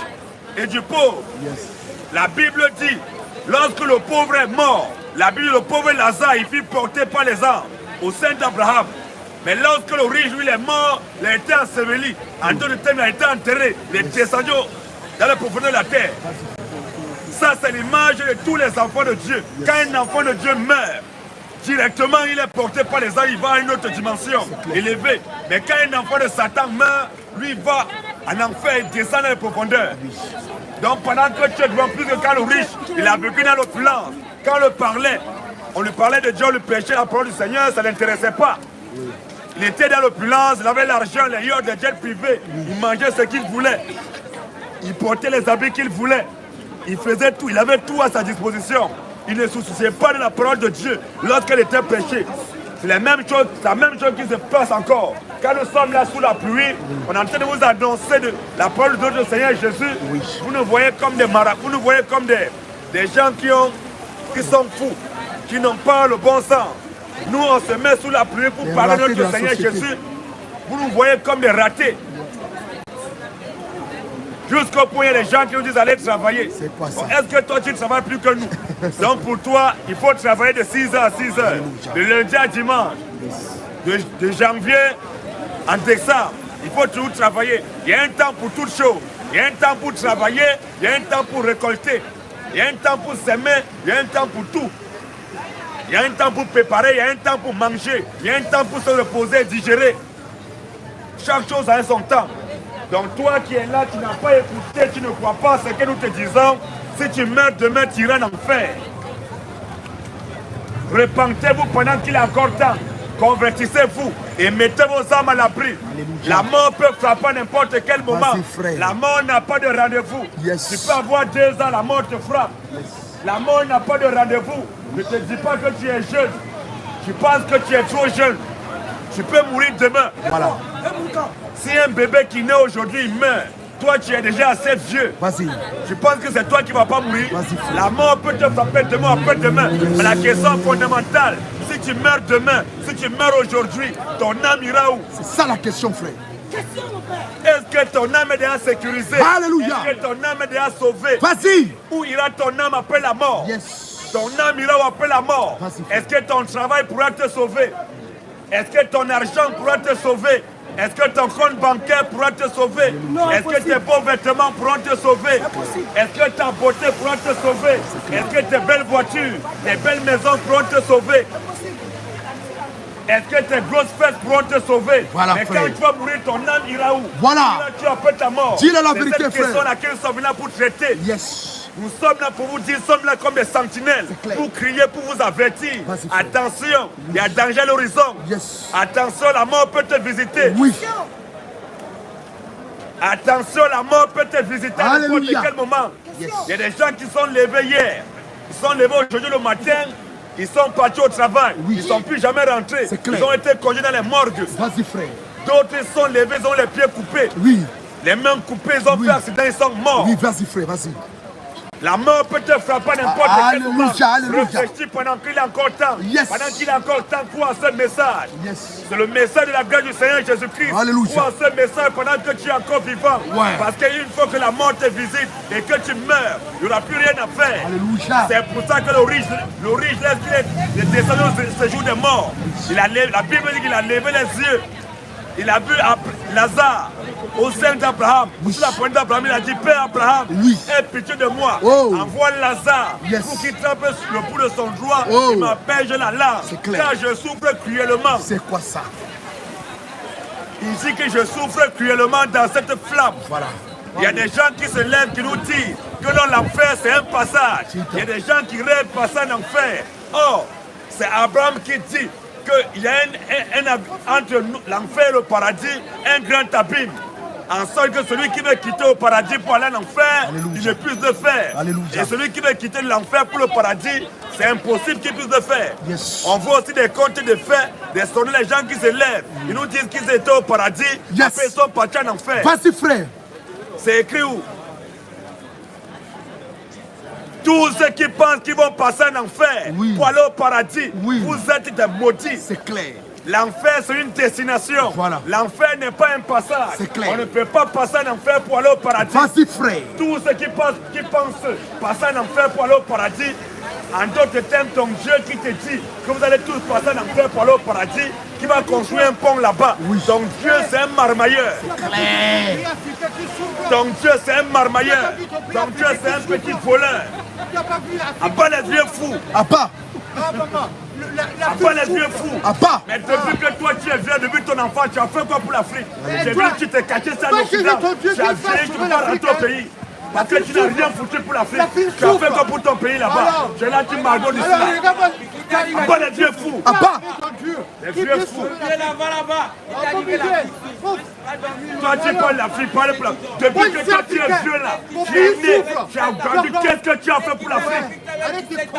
et du pauvre. Yes. La Bible dit, lorsque le pauvre est mort, la Bible, le pauvre Lazare, il fut porté par les anges au sein d'Abraham. Mais lorsque le riche, lui, il est mort, il a été enseveli. En d'autres termes, il a été enterré. Il est descendu dans la profondeur de la terre. Ça, c'est l'image de tous les enfants de Dieu. Quand un enfant de Dieu meurt, directement, il est porté par les anges, il va à une autre dimension, élevé. Mais quand un enfant de Satan meurt, lui, il va en enfer, il descend dans les profondeurs. Donc, pendant que tu es devant plus que quand le riche, il a vécu dans l'opulence. Quand on lui parlait de Dieu, on lui prêchait la parole du Seigneur, ça ne l'intéressait pas. Il était dans l'opulence, il avait l'argent, les yachts, les jets privés. Il mangeait ce qu'il voulait. Il portait les habits qu'il voulait. Il faisait tout, il avait tout à sa disposition. Il ne se souciait pas de la parole de Dieu lorsqu'elle était prêchée. C'est la même chose qui se passe encore. Quand nous sommes là sous la pluie, on est en train de vous annoncer de la parole de notre Seigneur Jésus. Vous nous voyez comme des marabouts, vous nous voyez comme des gens qui sont fous, qui n'ont pas le bon sens. Nous, on se met sous la pluie pour parler de notre Seigneur Jésus. Vous nous voyez comme des ratés. Jusqu'au point, il y a des gens qui nous disent d'aller travailler. C'est quoi ça? Est-ce que toi, tu ne travailles plus que nous? Donc pour toi, il faut travailler de 6h à 6h, de lundi à dimanche, de janvier en décembre. Il faut toujours travailler. Il y a un temps pour toutes choses. Il y a un temps pour travailler, il y a un temps pour récolter. Il y a un temps pour s'aimer, il y a un temps pour tout. Il y a un temps pour préparer, il y a un temps pour manger, il y a un temps pour se reposer, digérer. Chaque chose a son temps. Donc toi qui es là, tu n'as pas écouté, tu ne crois pas ce que nous te disons. Si tu meurs demain, tu iras en enfer. Repentez-vous pendant qu'il est encore temps. Convertissez-vous et mettez vos âmes à l'abri. La mort peut frapper à n'importe quel moment. La mort n'a pas de rendez-vous. Yes. Tu peux avoir 2 ans, la mort te frappe. Yes. La mort n'a pas de rendez-vous. Ne te dis pas que tu es jeune. Tu penses que tu es trop jeune. Tu peux mourir demain. Voilà. Si un bébé qui naît aujourd'hui il meurt, toi tu es déjà assez vieux. Vas-y. Tu penses que c'est toi qui ne vas pas mourir? La mort peut te frapper demain après-demain. Mais la question fondamentale, si tu meurs demain, si tu meurs aujourd'hui, ton âme ira où? C'est ça la question, frère. Est-ce que ton âme est déjà sécurisée? Alléluia. Est-ce que ton âme est déjà sauvée? Vas-y. Où ira ton âme après la mort? Yes. Ton âme ira où après la mort? Est-ce que ton travail pourra te sauver? Est-ce que ton argent pourra te sauver? Est-ce que ton compte bancaire pourra te sauver? Est-ce que tes beaux vêtements pourront te sauver? Est-ce que ta beauté pourra te sauver? Est-ce que tes belles voitures, tes belles maisons pourront te sauver? Est-ce que tes grosses fesses pourront te sauver? Voilà, mais frère. quand tu vas mourir, ton âme ira où? Voilà. Tu appelles ta mort. Dis-le la C'est vérité, cette question frère. laquelle nous sommes là pour traiter. Yes. Nous sommes là pour vous dire, nous sommes là comme des sentinelles, clair. pour crier, pour vous avertir. Vas-y, frère. Attention, il y a danger à l'horizon. Yes. Attention, la mort peut te visiter. Oui. Attention, la mort peut te visiter à n'importe Alléluia. quel moment. Yes. Il y a des gens qui sont levés hier. Ils sont levés aujourd'hui le matin. Ils sont partis au travail. Oui. Ils ne sont plus jamais rentrés. C'est clair. Ils ont été congés dans les morgues. Vas-y, frère. D'autres sont levés, ils ont les pieds coupés. Oui. Les mains coupées, ils ont Oui. fait accident, ils sont morts. Oui, vas-y, frère, vas-y. La mort peut te frapper à n'importe quel moment. Alléluia, alléluia. Réfléchis pendant qu'il a encore temps. Yes. Pendant qu'il a encore temps, crois à ce message. Yes. C'est le message de la grâce du Seigneur Jésus-Christ. Alléluia. Crois à ce message pendant que tu es encore vivant. Ouais. Parce qu'une fois que la mort te visite et que tu meurs, il n'y aura plus rien à faire. Alléluia. C'est pour ça que le riche laisse les descendants au séjour des morts. La Bible dit qu'il a levé les yeux. Il a vu Lazare au sein d'Abraham. Oui. Sur la pointe d'Abraham, il a dit, Père Abraham, Oui. aie pitié de moi. Oh. Envoie Lazare Yes. pour qu'il trempe sur le bout de son doigt. Oh. Il m'appelle la langue. C'est clair. Car je souffre cruellement. C'est quoi ça? Il dit que je souffre cruellement dans cette flamme. Voilà. Il y a des gens qui se lèvent, qui nous disent que dans l'enfer, c'est un passage. Il y a des gens qui rêvent passer en enfer. Or, c'est Abraham qui dit qu'il y a entre l'enfer et le paradis un grand abîme. En sorte que celui qui veut quitter le paradis pour aller en enfer, Alléluia. il ne puisse le faire. Alléluia. Et celui qui veut quitter l'enfer pour le paradis, c'est impossible qu'il puisse le faire. Yes. On voit aussi des contes de faits, des sonneries, les gens qui se lèvent. Ils nous disent qu'ils étaient au paradis, Yes. après ils sont partis en enfer. Vas-y, frère. C'est écrit où? Tous ceux qui pensent qu'ils vont passer en enfer Oui. pour aller au paradis, Oui. vous êtes des maudits. C'est clair. L'enfer, c'est une destination. Voilà. L'enfer n'est pas un passage. C'est clair. On ne peut pas passer en enfer pour aller au paradis. Vas-y, frère. Tous ceux qui pensent passer en enfer pour aller au paradis, en d'autres termes, ton Dieu qui te dit que vous allez tous passer en enfer pour aller au paradis, qui va construire un pont là-bas. Oui. Ton Dieu, c'est un marmailleur. Ton Dieu, c'est un marmailleur. Ton Dieu, c'est un petit voleur. Abat les vieux fous. Abba. Abat les vieux fous. Abba. Mais depuis que toi tu es vieux, depuis ton enfant, tu as fait quoi pour l'Afrique? J'ai vu que tu t'es caché ça à l'Occident. Tu as vieilli, tu ne peux pas rentrer au pays. Parce que tu n'as rien foutu pour l'Afrique. Tu as fait quoi pour ton pays là-bas? Tu es là, tu m'argones ici là. Abat les vieux fous. Abba. Les vieux fous. Toi tu parles de l'Afrique, parle pour l'Afrique. Depuis que toi tu es vieux là, tu es né, tu as grandi, qu'est-ce que tu as fait pour l'Afrique?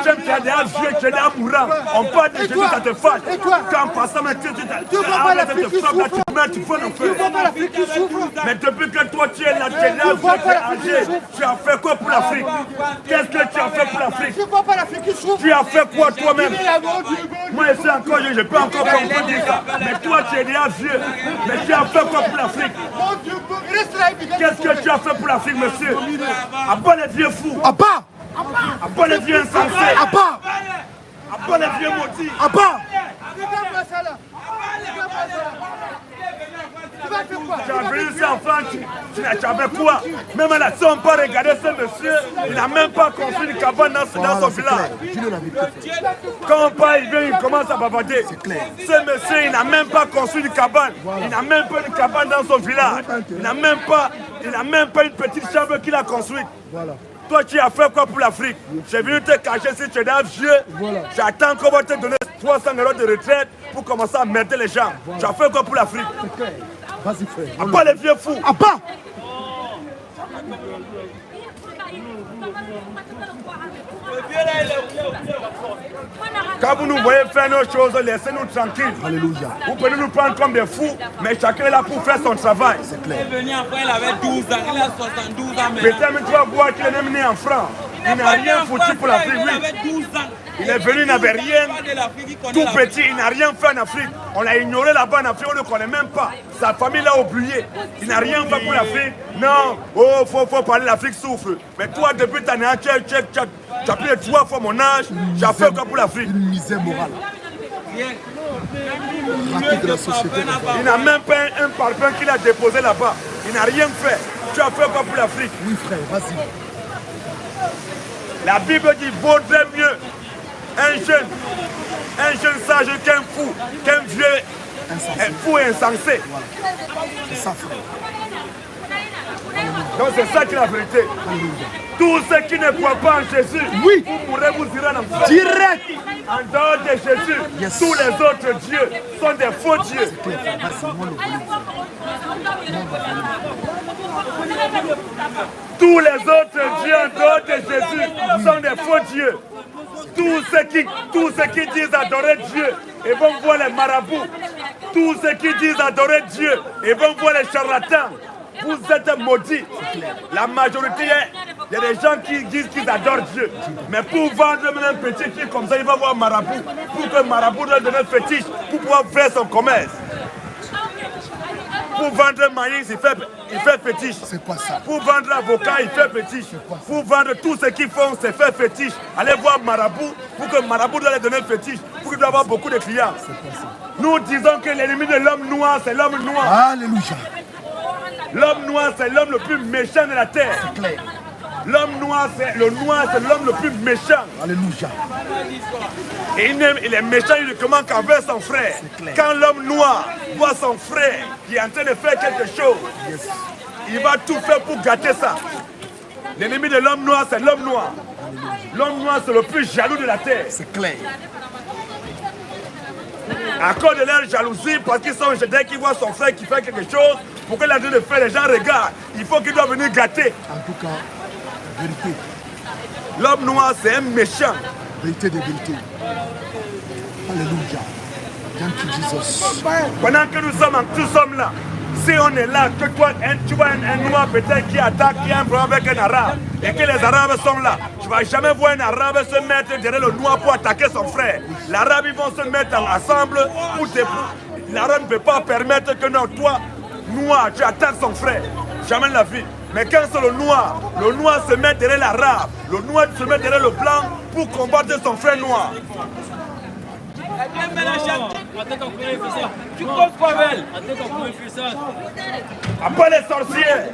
Tu es déjà vieux, tu es déjà mourant. On parle de Jésus, ça te fâche. Quand en passant, mais tu meurs, tu fais l'enfer. Mais depuis que toi tu es là, tu es là, tu es âgé, tu as fait quoi pour l'Afrique? Qu'est-ce que tu as fait pour l'Afrique? Tu as fait quoi toi-même? Moi je suis encore jeune, je peux encore comprendre ça. Mais toi tu es déjà vieux. Mais tu as fait quoi pour l'Afrique? Qu'est-ce que tu as fait pour l'Afrique, monsieur? Abat les vieux fous. Abba. Abat les vieux insensés. Abba. Abat les vieux maudits. Abba. Tu as vu ces enfants, tu avais quoi? Même à la si on peut regarder ce monsieur, il n'a même pas construit une cabane dans son village. Dis-le la vérité. Quand on parle, il vient, il commence à bavarder. clair. Ce monsieur, il n'a même pas construit une cabane. Il n'a même pas une cabane dans son village. Il n'a même pas une petite chambre qu'il a construite. Voilà. Toi, tu as fait quoi pour l'Afrique? J'ai venu te cacher si tu es un vieux. Voilà. J'attends qu'on va te donner 300 € de retraite pour commencer à merder les gens. Tu as fait quoi pour l'Afrique? Vas-y, frère. Abat les vieux fous. Abba. Quand vous nous voyez faire nos choses, laissez-nous tranquilles. Alléluia. Vous pouvez nous prendre comme des fous, mais chacun est là pour faire son travail. C'est clair. Il est venu après, il avait 12 ans, il a 72 ans maintenant. Peut-être même tu vas voir qu'il est même né en France. Il n'a rien foutu pour l'Afrique, Il lui. avait 12 ans. Il est venu, il n'avait rien. Tout Tout petit, il n'a rien fait en Afrique. On l'a ignoré là-bas en Afrique, on ne le connaît même pas. Sa famille l'a oublié. Il n'a rien fait pour l'Afrique. Non, oh, faut parler, l'Afrique souffre. Mais toi, depuis ta naissance, tu as pris 3 fois mon âge, tu as fait quoi pour l'Afrique? Une misère morale. Rapide de la société. Il n'a même pas un parfum qu'il a déposé là-bas. Il n'a rien fait. Tu as fait quoi pour l'Afrique? Oui, frère, vas-y. La Bible dit vaudrait mieux un jeune sage qu'un fou, qu'un vieux, un fou et insensé. C'est ça, frère. Donc c'est ça qui est la vérité. Tous ceux qui ne croient pas en Jésus, Oui. vous pourrez vous dire en enfer. Direct. En dehors de Jésus, Yes. tous les autres dieux sont des faux dieux. Tous les autres dieux en dehors de Jésus sont des faux dieux. Tous ceux qui disent adorer Dieu et vont voir les marabouts. Tous ceux qui disent adorer Dieu et vont voir les charlatans. Vous êtes maudits. La majorité, il y a des gens qui disent qu'ils adorent Dieu. Mais pour vendre même un petit truc comme ça, il va voir marabout. Pour que marabout leur donne un fétiche pour pouvoir faire son commerce. Pour vendre maïs, il fait fétiche. C'est quoi ça? Pour vendre avocat, il fait fétiche. Pour vendre tout ce qu'ils font, c'est faire fétiche. Allez voir marabout pour que marabout doit leur donner un fétiche. Pour qu'il doit avoir beaucoup de clients. Nous disons que l'ennemi de l'homme noir, c'est l'homme noir. Alléluia. L'homme noir, c'est l'homme le plus méchant de la terre. C'est clair. L'homme noir, c'est l'homme le plus méchant. Alléluia. Et il est méchant uniquement qu'envers son frère. clair. Quand l'homme noir voit son frère qui est en train de faire quelque chose, il va tout faire pour gâter ça. L'ennemi de l'homme noir, c'est l'homme noir. L'homme noir, c'est le plus jaloux de la terre. C'est clair. À cause de leur jalousie, parce qu'ils sont dès qu'ils voient son frère qui fait quelque chose, pour qu'il a envie de faire, les gens regardent. Il faut qu'il doit venir gâter. En tout cas, la vérité. L'homme noir, c'est un méchant. Vérité de vérité. Alléluia. Thank you, Jesus. Pendant que nous sommes là, si on est là, que toi, tu vois un noir peut-être qui attaque, qui a un problème avec un arabe, et que les arabes sont là, tu ne vas jamais voir un arabe se mettre derrière le noir pour attaquer son frère. L'arabe, ils vont se mettre ensemble pour te... L'arabe ne peut pas permettre que non, toi, noir, tu attaques son frère. Jamais de la vie. Mais quand c'est le noir se met derrière l'arabe, le noir se met derrière le blanc pour combattre son frère noir. Tu comptes pas belle. Après les sorcières,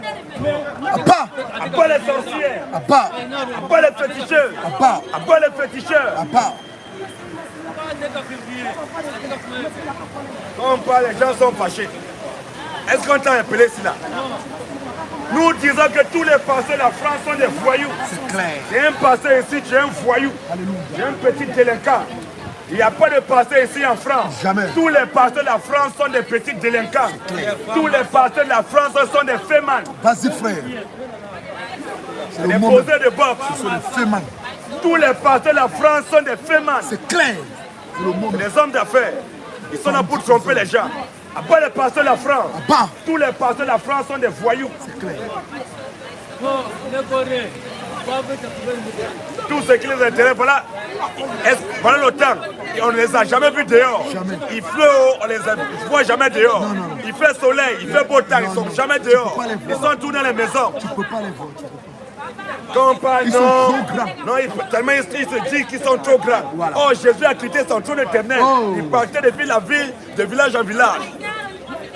Abba. après les sorcières, Abba. après les féticheurs, Abba. après les féticheurs. Abba. Quand on parle, les gens sont fâchés. Est-ce qu'on t'a appelé cela? Nous disons que tous les pasteurs de la France sont des voyous. C'est clair. C'est un pasteur ici, tu es un voyou. Tu es un petit délinquant. Il n'y a pas de pasteur ici en France. Jamais. Tous les pasteurs de la France sont des petits délinquants. Tous les pasteurs de la France sont des fémans. Vas-y, frère. C'est Des le moment. poseurs de boxe. Ce sont les fémans. Tous les pasteurs de la France sont des fémans. C'est clair. C'est le moment. Des hommes d'affaires. Ils sont là pour tromper les gens. Après les pasteurs de la France, Abba. tous les pasteurs de la France sont des voyous. C'est clair. Tout ce qui les intéresse, voilà. Voilà le temps. Et on ne les a jamais vus dehors. Jamais. Il pleut, on les voit jamais dehors. Non, non, non. Il fait soleil, il fait beau temps, ils sont non. jamais Tu dehors. peux pas les Ils voir. sont tous dans les maisons. Tu ne peux pas les voir. Tu peux pas. Quand on parle, Ils sont non, trop grands. non, tellement ils se disent qu'ils sont trop grands. Voilà. Oh, Jésus a quitté son trône éternel. Oh. Il partait depuis la ville, de village en village.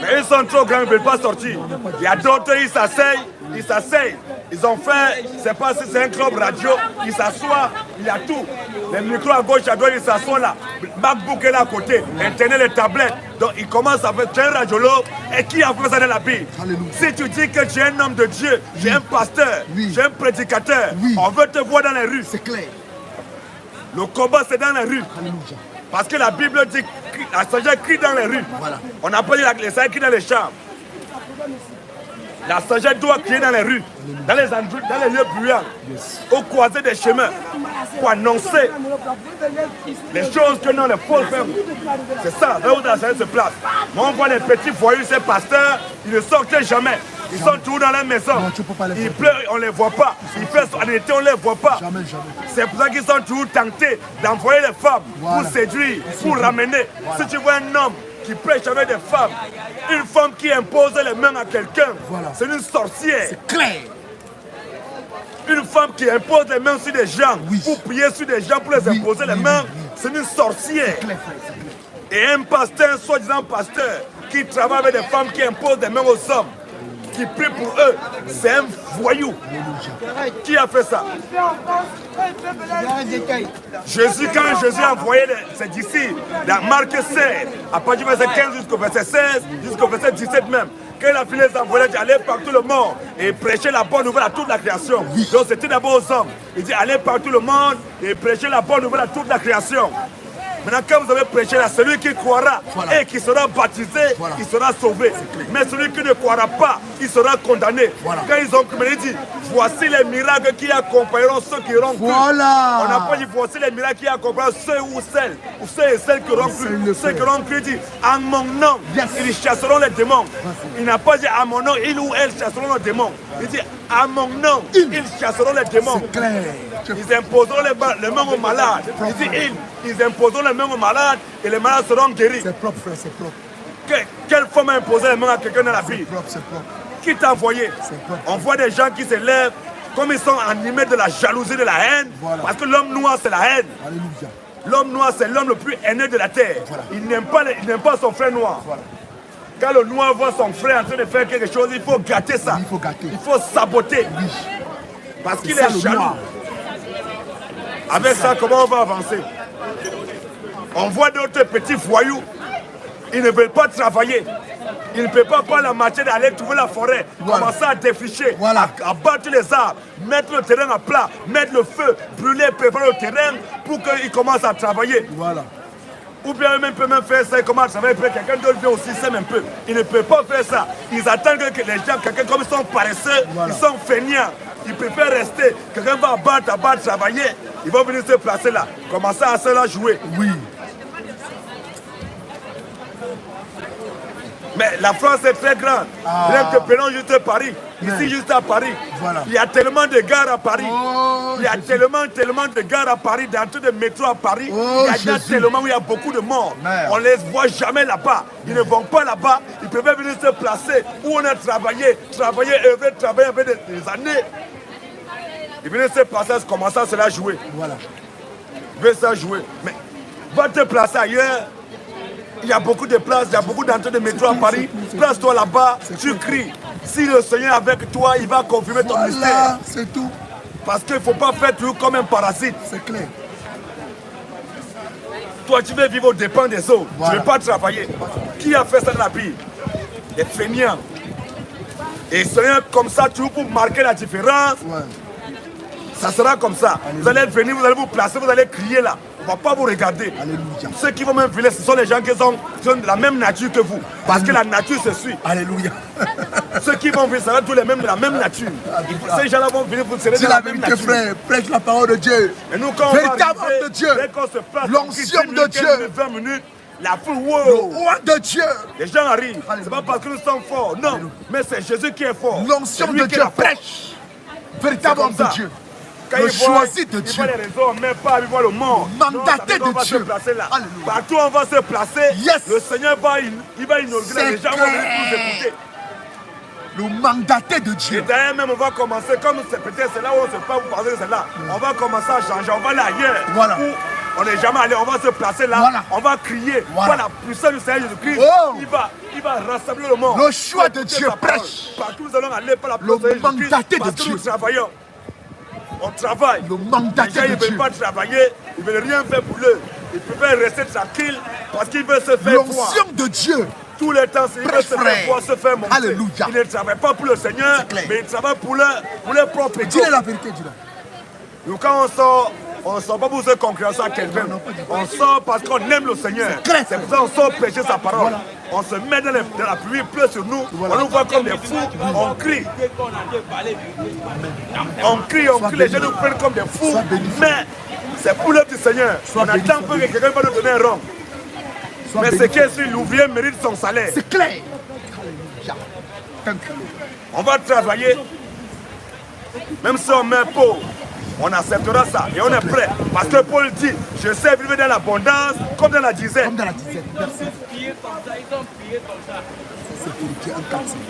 Mais ils sont trop grands, ils ne veulent pas sortir. Il y a d'autres, ils s'asseyent. Ils ont fait, je ne sais pas si c'est un club radio, ils s'assoient, il y a tout. Les micros à gauche, à droite, ils s'assoient là. MacBook est là à côté, Internet, les tablettes. Donc ils commencent à faire, tu es un radiolo, et qui a fait ça dans la Bible? Alléluia. Si tu dis que tu es un homme de Dieu, tu es un pasteur, Oui. tu es un prédicateur, Oui. on veut te voir dans les rues. C'est clair. Le combat, c'est dans les rues. Alléluia. Parce que la Bible dit que la sagesse crie dans les rues. Voilà. On n'a pas dit les sages crient dans les chambres. La sagesse doit crier dans les rues, dans les lieux bruyants, au croisé des chemins, pour annoncer les choses que non, les faux faire. C'est ça, là où la sagesse se place. Mais on voit les petits voyous, ces pasteurs, ils ne sortent jamais. Ils sont toujours dans la maison. Non, tu peux pas les Ils voir. pleurent, on ne les voit pas. Ils fait en été, on ne les voit pas. Jamais, jamais. C'est pour ça qu'ils sont toujours tentés d'envoyer les femmes Voilà. pour séduire, pour ramener. Si tu vois un homme qui prêche avec des femmes, une femme qui impose les mains à quelqu'un, Voilà. c'est une sorcière. C'est clair. Une femme qui impose les mains sur des gens, Oui. pour prier sur des gens, pour les Oui, imposer les oui, mains, oui, oui. c'est une sorcière. Clair, frère. C'est clair. Et un pasteur, soi-disant pasteur, qui travaille avec des femmes qui imposent des mains aux hommes, qui qui prie pour eux, c'est un voyou. Qui a fait ça? Jésus, quand Jésus a envoyé ses disciples dans Marc 16, à partir du verset 15 jusqu'au verset 16, jusqu'au verset 17 même, quand il a fini les envoyer, il dit allez partout le monde et prêcher la bonne nouvelle à toute la création. Donc c'était d'abord aux hommes. Il dit allez partout le monde et prêcher la bonne nouvelle à toute la création. Maintenant, quand vous avez prêché là, celui qui croira et qui sera baptisé, il sera sauvé. Mais celui qui ne croira pas, il sera condamné. Quand ils ont cru, il dit, voici les miracles qui accompagneront ceux qui auront cru. On n'a pas dit, voici les miracles qui accompagneront ceux et celles qui auront cru. Ceux qui auront cru, dit, en mon nom, ils chasseront les démons. Il n'a pas dit, à mon nom, ils ou elles chasseront les démons. Il dit, à mon nom, ils chasseront les démons. Ils imposeront les mains aux malades. Il dit, ils imposeront les mains aux malades et les malades seront guéris. C'est propre, frère, c'est propre. Quelle forme a imposé les mains à quelqu'un dans la Bible? C'est propre. Qui t'a envoyé? On voit des gens qui se lèvent comme ils sont animés de la jalousie, de la haine. Parce que l'homme noir, c'est la haine. L'homme noir, c'est l'homme le plus haineux de la terre. Il n'aime pas son frère noir. Quand le noir voit son frère en train de faire quelque chose, il faut gâter ça. Il faut saboter. Parce qu'il est jaloux. Avec ça, comment on va avancer? On voit d'autres petits voyous. Ils ne veulent pas travailler. Ils ne peuvent pas prendre la machette, aller trouver la forêt, commencer à défricher, à battre les arbres, mettre le terrain à plat, mettre le feu, brûler, préparer le terrain pour qu'ils commencent à travailler. Ou bien eux-mêmes peuvent même faire ça, ils commencent à travailler, puis quelqu'un d'autre vient aussi s'aime un peu. Ils ne peuvent pas faire ça. Ils attendent que les gens, quelqu'un comme ils sont paresseux, ils sont feignants. Ils préfèrent rester. Quelqu'un va abattre, travailler. Ils vont venir se placer là. Commencer à se la jouer. Mais la France est très grande. Rien que prenons juste Paris. Ici, juste à Paris. Il y a tellement de gares à Paris. Il y a tellement de gares à Paris, dans tout le métro à Paris. Il y a tellement où il y a beaucoup de morts. On ne les voit jamais là-bas. Ils ne vont pas là-bas. Ils peuvent venir se placer où on a travaillé, œuvré, travaillé avec des années. Ils viennent se placer, commencer à se la jouer. Ils veulent se jouer. Mais va te placer ailleurs. Il y a beaucoup de places, il y a beaucoup d'entrées de métro à Paris. Place-toi là-bas, tu cries. Si le Seigneur est avec toi, il va confirmer ton mystère. C'est tout. Parce qu'il ne faut pas faire tout comme un parasite. C'est clair. Toi, tu veux vivre aux dépens des autres. Tu ne veux pas travailler. Qui a fait ça dans la Bible? Les feignants. Et Seigneur, comme ça, tu veux pour marquer la différence. Ça sera comme ça. Vous allez venir, vous allez vous placer, vous allez crier là. On ne va pas vous regarder. Alléluia. Ceux qui vont même venir, ce sont les gens qui sont de la même nature que vous. Parce que la nature se suit. Alléluia. Ceux qui vont venir, ça va tous les mêmes de la même nature. Ces gens-là vont venir, vous serez de la même nature. Frère, prêche la parole de Dieu. Et nous, quand on véritable va arriver, homme de Dieu, dès qu'on se place, l'onction de Dieu, 20 minutes, la foule, le roi de Dieu. Les gens arrivent. C'est pas parce que nous sommes forts. Non, mais c'est Jésus qui est fort. L'onction de Dieu prêche. Véritable homme de Dieu. Le choisi de Dieu. Il voit les réseaux, même pas, il voit le monde. Mandaté de Dieu. Partout on va se placer, le Seigneur va inaugurer. Les gens vont venir nous écouter. Le mandaté de Dieu. Et d'ailleurs même on va commencer, comme c'est peut-être c'est là où on ne sait pas vous parler de cela. On va commencer à changer, on va aller ailleurs. Voilà. On n'est jamais allé, on va se placer là, on va crier. Par la puissance du Seigneur Jésus-Christ, il va rassembler le monde. Le choix de Dieu prêche. Partout nous allons aller par la puissance de Jésus-Christ. Parce que nous travaillons. On travaille. Le mandaté de Dieu. Ils ne veulent pas travailler, ils ne veulent rien faire pour eux. Ils préfèrent rester tranquilles parce qu'ils veulent se faire voir. L'onction de Dieu. Tout le temps, ils veulent se faire voir, se faire monter. Alléluia. Ils ne travaillent pas pour le Seigneur, mais ils travaillent pour leur propre ego. Dis-le la vérité, dis-le. Donc quand on ne sort pas pour se concurrencer à quelqu'un. On sort parce qu'on aime le Seigneur. C'est pour ça qu'on sort prêcher sa parole. On se met dans la pluie, il pleut sur nous. On nous voit comme des fous. On crie. On crie, les gens nous prennent comme des fous. Mais c'est pour l'œuvre du Seigneur. On attend pas que quelqu'un va nous donner un rond. Mais c'est que si l'ouvrier mérite son salaire. C'est clair. On va travailler. Même si on met pauvre, on acceptera ça et on est prêt. Parce que Paul dit, je sais vivre dans l'abondance comme dans la dizaine. Comme dans la dizaine. Merci.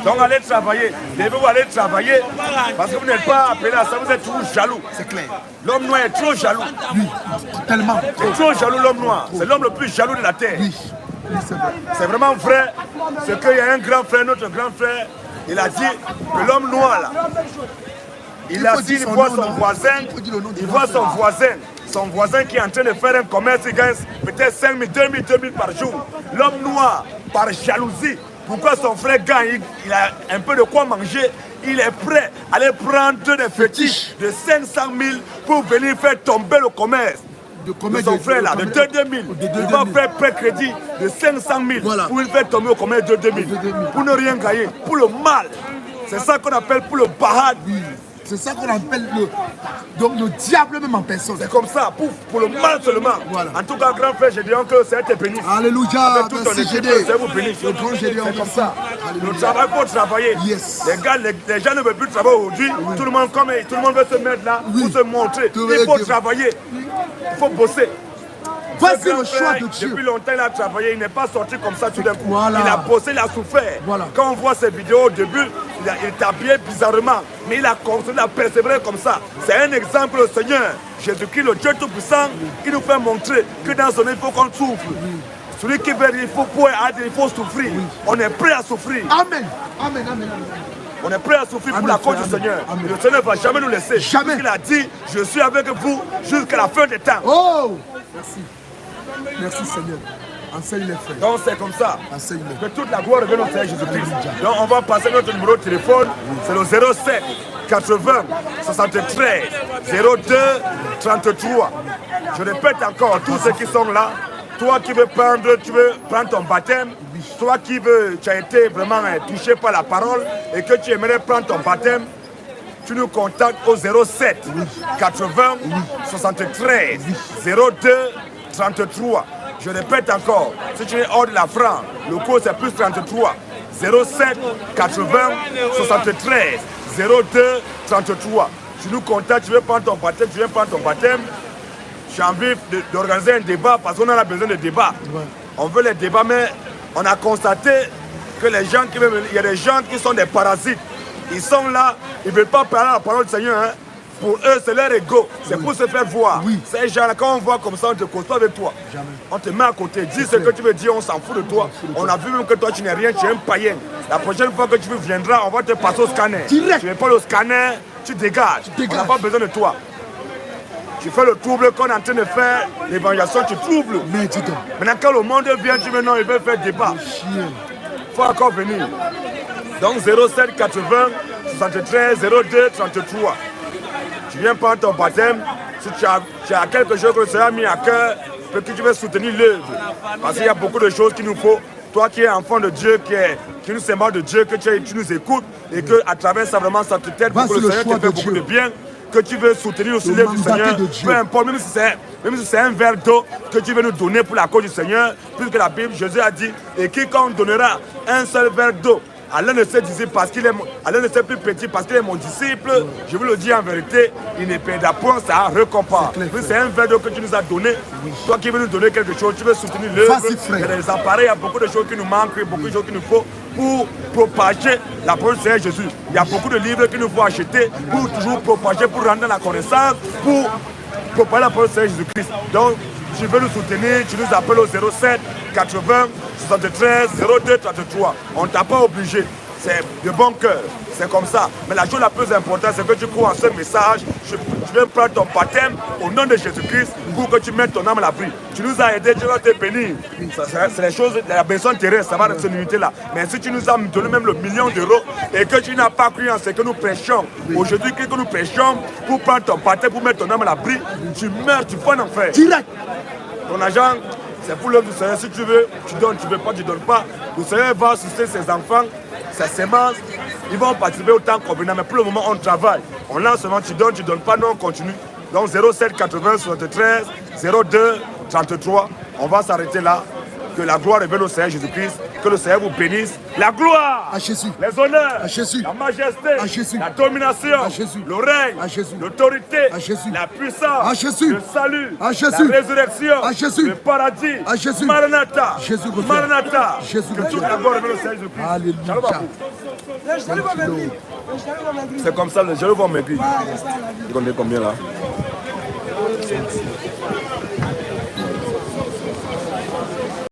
Donc allez travailler. Devez-vous aller travailler parce que vous n'êtes pas appelé à ça, vous êtes toujours jaloux. C'est clair. L'homme noir est trop jaloux. Oui, tellement. C'est trop jaloux l'homme noir. C'est l'homme le plus jaloux de la terre. Oui, c'est vrai. C'est vraiment vrai. C'est qu'il y a un grand frère, notre grand frère, Il a dit que l'homme noir là, il a dit, il voit son voisin qui est en train de faire un commerce, il gagne peut-être 5 000, 2 000, 2 000 par jour. L'homme noir, par jalousie, pourquoi son frère gagne, il a un peu de quoi manger, il est prêt à aller prendre des fétiches de 500 000 pour venir faire tomber le commerce. De son frère là, de 2 000. Il va faire pré-crédit de 500 000 pour lui faire tomber au commerce de 2 000. Pour ne rien gagner, pour le mal. C'est ça qu'on appelle pour le bahad. C'est ça qu'on appelle le diable même en personne. C'est comme ça, pour le mal seulement. Voilà. En tout cas, grand frère, je dis que c'est te bénisse. Alléluia. Avec toute ton équipe, c'est vous bénisse. C'est comme ça. Nous travaillons pour travailler. Yes. Les gens ne veulent plus travailler aujourd'hui. Oui. Tout le monde veut se mettre là pour se montrer. Il faut travailler. Il faut bosser. Voici le choix de Dieu. Depuis longtemps, il a travaillé, il n'est pas sorti comme ça tout d'un coup. Il a bossé, il a souffert. Quand on voit ses vidéos au début, il est habillé bizarrement, mais il a continué à persévérer comme ça. C'est un exemple, le Seigneur, Jésus-Christ, le Dieu Tout-Puissant, qui nous fait montrer que dans son vie, il faut qu'on souffre. Celui qui veut, il faut souffrir. On est prêt à souffrir. Amen. Amen. Amen. On est prêt à souffrir pour la cause du Seigneur. Le Seigneur ne va jamais nous laisser. Jamais. Il a dit, je suis avec vous jusqu'à la fin des temps. Oh, merci. Merci Seigneur. Enseigne les frères. Donc c'est comme ça. Enseigne-les. Que toute la gloire revienne au Seigneur Jésus-Christ. Donc on va passer notre numéro de téléphone. C'est le 07 80 73 02 33. Je répète encore, tous ceux qui sont là, toi qui veux prendre ton baptême, toi qui tu as été vraiment touché par la parole et que tu aimerais prendre ton baptême, tu nous contactes au 07 80 73 02 33. Je répète encore, si tu es hors de la France, le code c'est plus 33. 07 80 73 02 33. Tu nous contactes, tu veux prendre ton baptême, tu viens prendre ton baptême. J'ai envie d'organiser un débat parce qu'on a besoin de débat. On veut les débats, mais on a constaté que les gens il y a des gens qui sont des parasites. Ils sont là, ils ne veulent pas parler à la parole du Seigneur. Hein. Pour eux, c'est leur ego. C'est pour se faire voir. Ces gens-là, quand on voit comme ça, on ne te cause pas avec toi. Jamais. On te met à côté. Dis ce que tu veux dire, on s'en fout de toi. On a vu même que toi, tu n'es rien, tu es un païen. La prochaine fois que tu viendras, on va te passer au scanner. Direct. Tu ne veux pas le scanner, tu dégages. On n'a pas besoin de toi. Tu fais le trouble qu'on est en train de faire, l'évangélisation, tu troubles. Maintenant, quand le monde vient, tu dis non, il veut faire débat. Il faut encore venir. Donc 07 80 73 02 33. Tu viens prendre ton baptême, si tu as quelque chose que le Seigneur a mis à cœur, que tu veux soutenir l'œuvre. Parce qu'il y a beaucoup de choses qu'il nous faut. Toi qui es enfant de Dieu, qui nous sert de Dieu, que tu nous écoutes et qu'à travers ça, vraiment, ça te t'aide pour que le Seigneur te fait beaucoup de bien, que tu veux soutenir aussi l'œuvre du Seigneur. Peu importe, même si c'est un verre d'eau que tu veux nous donner pour la cause du Seigneur, puisque la Bible, Jésus a dit, et quiconque donnera un seul verre d'eau à l'un de ses disciples, à l'un de ses plus petits, parce qu'il est mon disciple, je vous le dis en vérité, il ne perdra point sa récompense. C'est un verre d'eau que tu nous as donné. Toi qui veux nous donner quelque chose, tu veux soutenir l'œuvre. Il y a des appareils, il y a beaucoup de choses qui nous manquent, beaucoup de choses qu'il nous faut pour propager la parole du Seigneur Jésus. Il y a beaucoup de livres qu'il nous faut acheter pour toujours propager, pour rendre la connaissance, pour propager la parole du Seigneur Jésus-Christ. Donc, tu veux nous soutenir, tu nous appelles au 07 80 73 02 33. On ne t'a pas obligé. C'est de bon cœur. C'est comme ça. Mais la chose la plus importante, c'est que tu crois en ce message. Tu viens prendre ton baptême au nom de Jésus-Christ pour que tu mettes ton âme à l'abri. Tu nous as aidés, tu vas te bénir. C'est les choses, la personne terrestre, ça va dans cette unité-là. Mais si tu nous as donné même le million d'euros et que tu n'as pas cru en ce que nous prêchons, aujourd'hui, que nous prêchons pour prendre ton baptême, pour mettre ton âme à l'abri, tu meurs, tu vas en enfer. Direct. Ton argent, c'est pour l'œuvre du Seigneur. Si tu veux, tu donnes. Tu ne veux pas, tu ne donnes pas. Le Seigneur va susciter ses enfants, ses semences. Ils vont participer autant qu'on veut. Mais pour le moment, on travaille. On lance seulement, tu donnes, tu ne donnes pas. Non, on continue. Donc 07 80 73 02 33. On va s'arrêter là. Que la gloire revienne au Seigneur Jésus-Christ. Que le Seigneur vous bénisse. La gloire à Jésus. Les honneurs à Jésus. La majesté à Jésus. La domination à Jésus. Le règne à Jésus. L'autorité à Jésus. La puissance à Jésus. Le salut à Jésus. La résurrection à Jésus. Le paradis à Jésus. Maranatha Jésus. Maranatha Jésus. Que toute la gloire revienne au Seigneur Jésus-Christ. Alléluia. C'est comme ça, je le vois m'écrire. Tu connais combien là?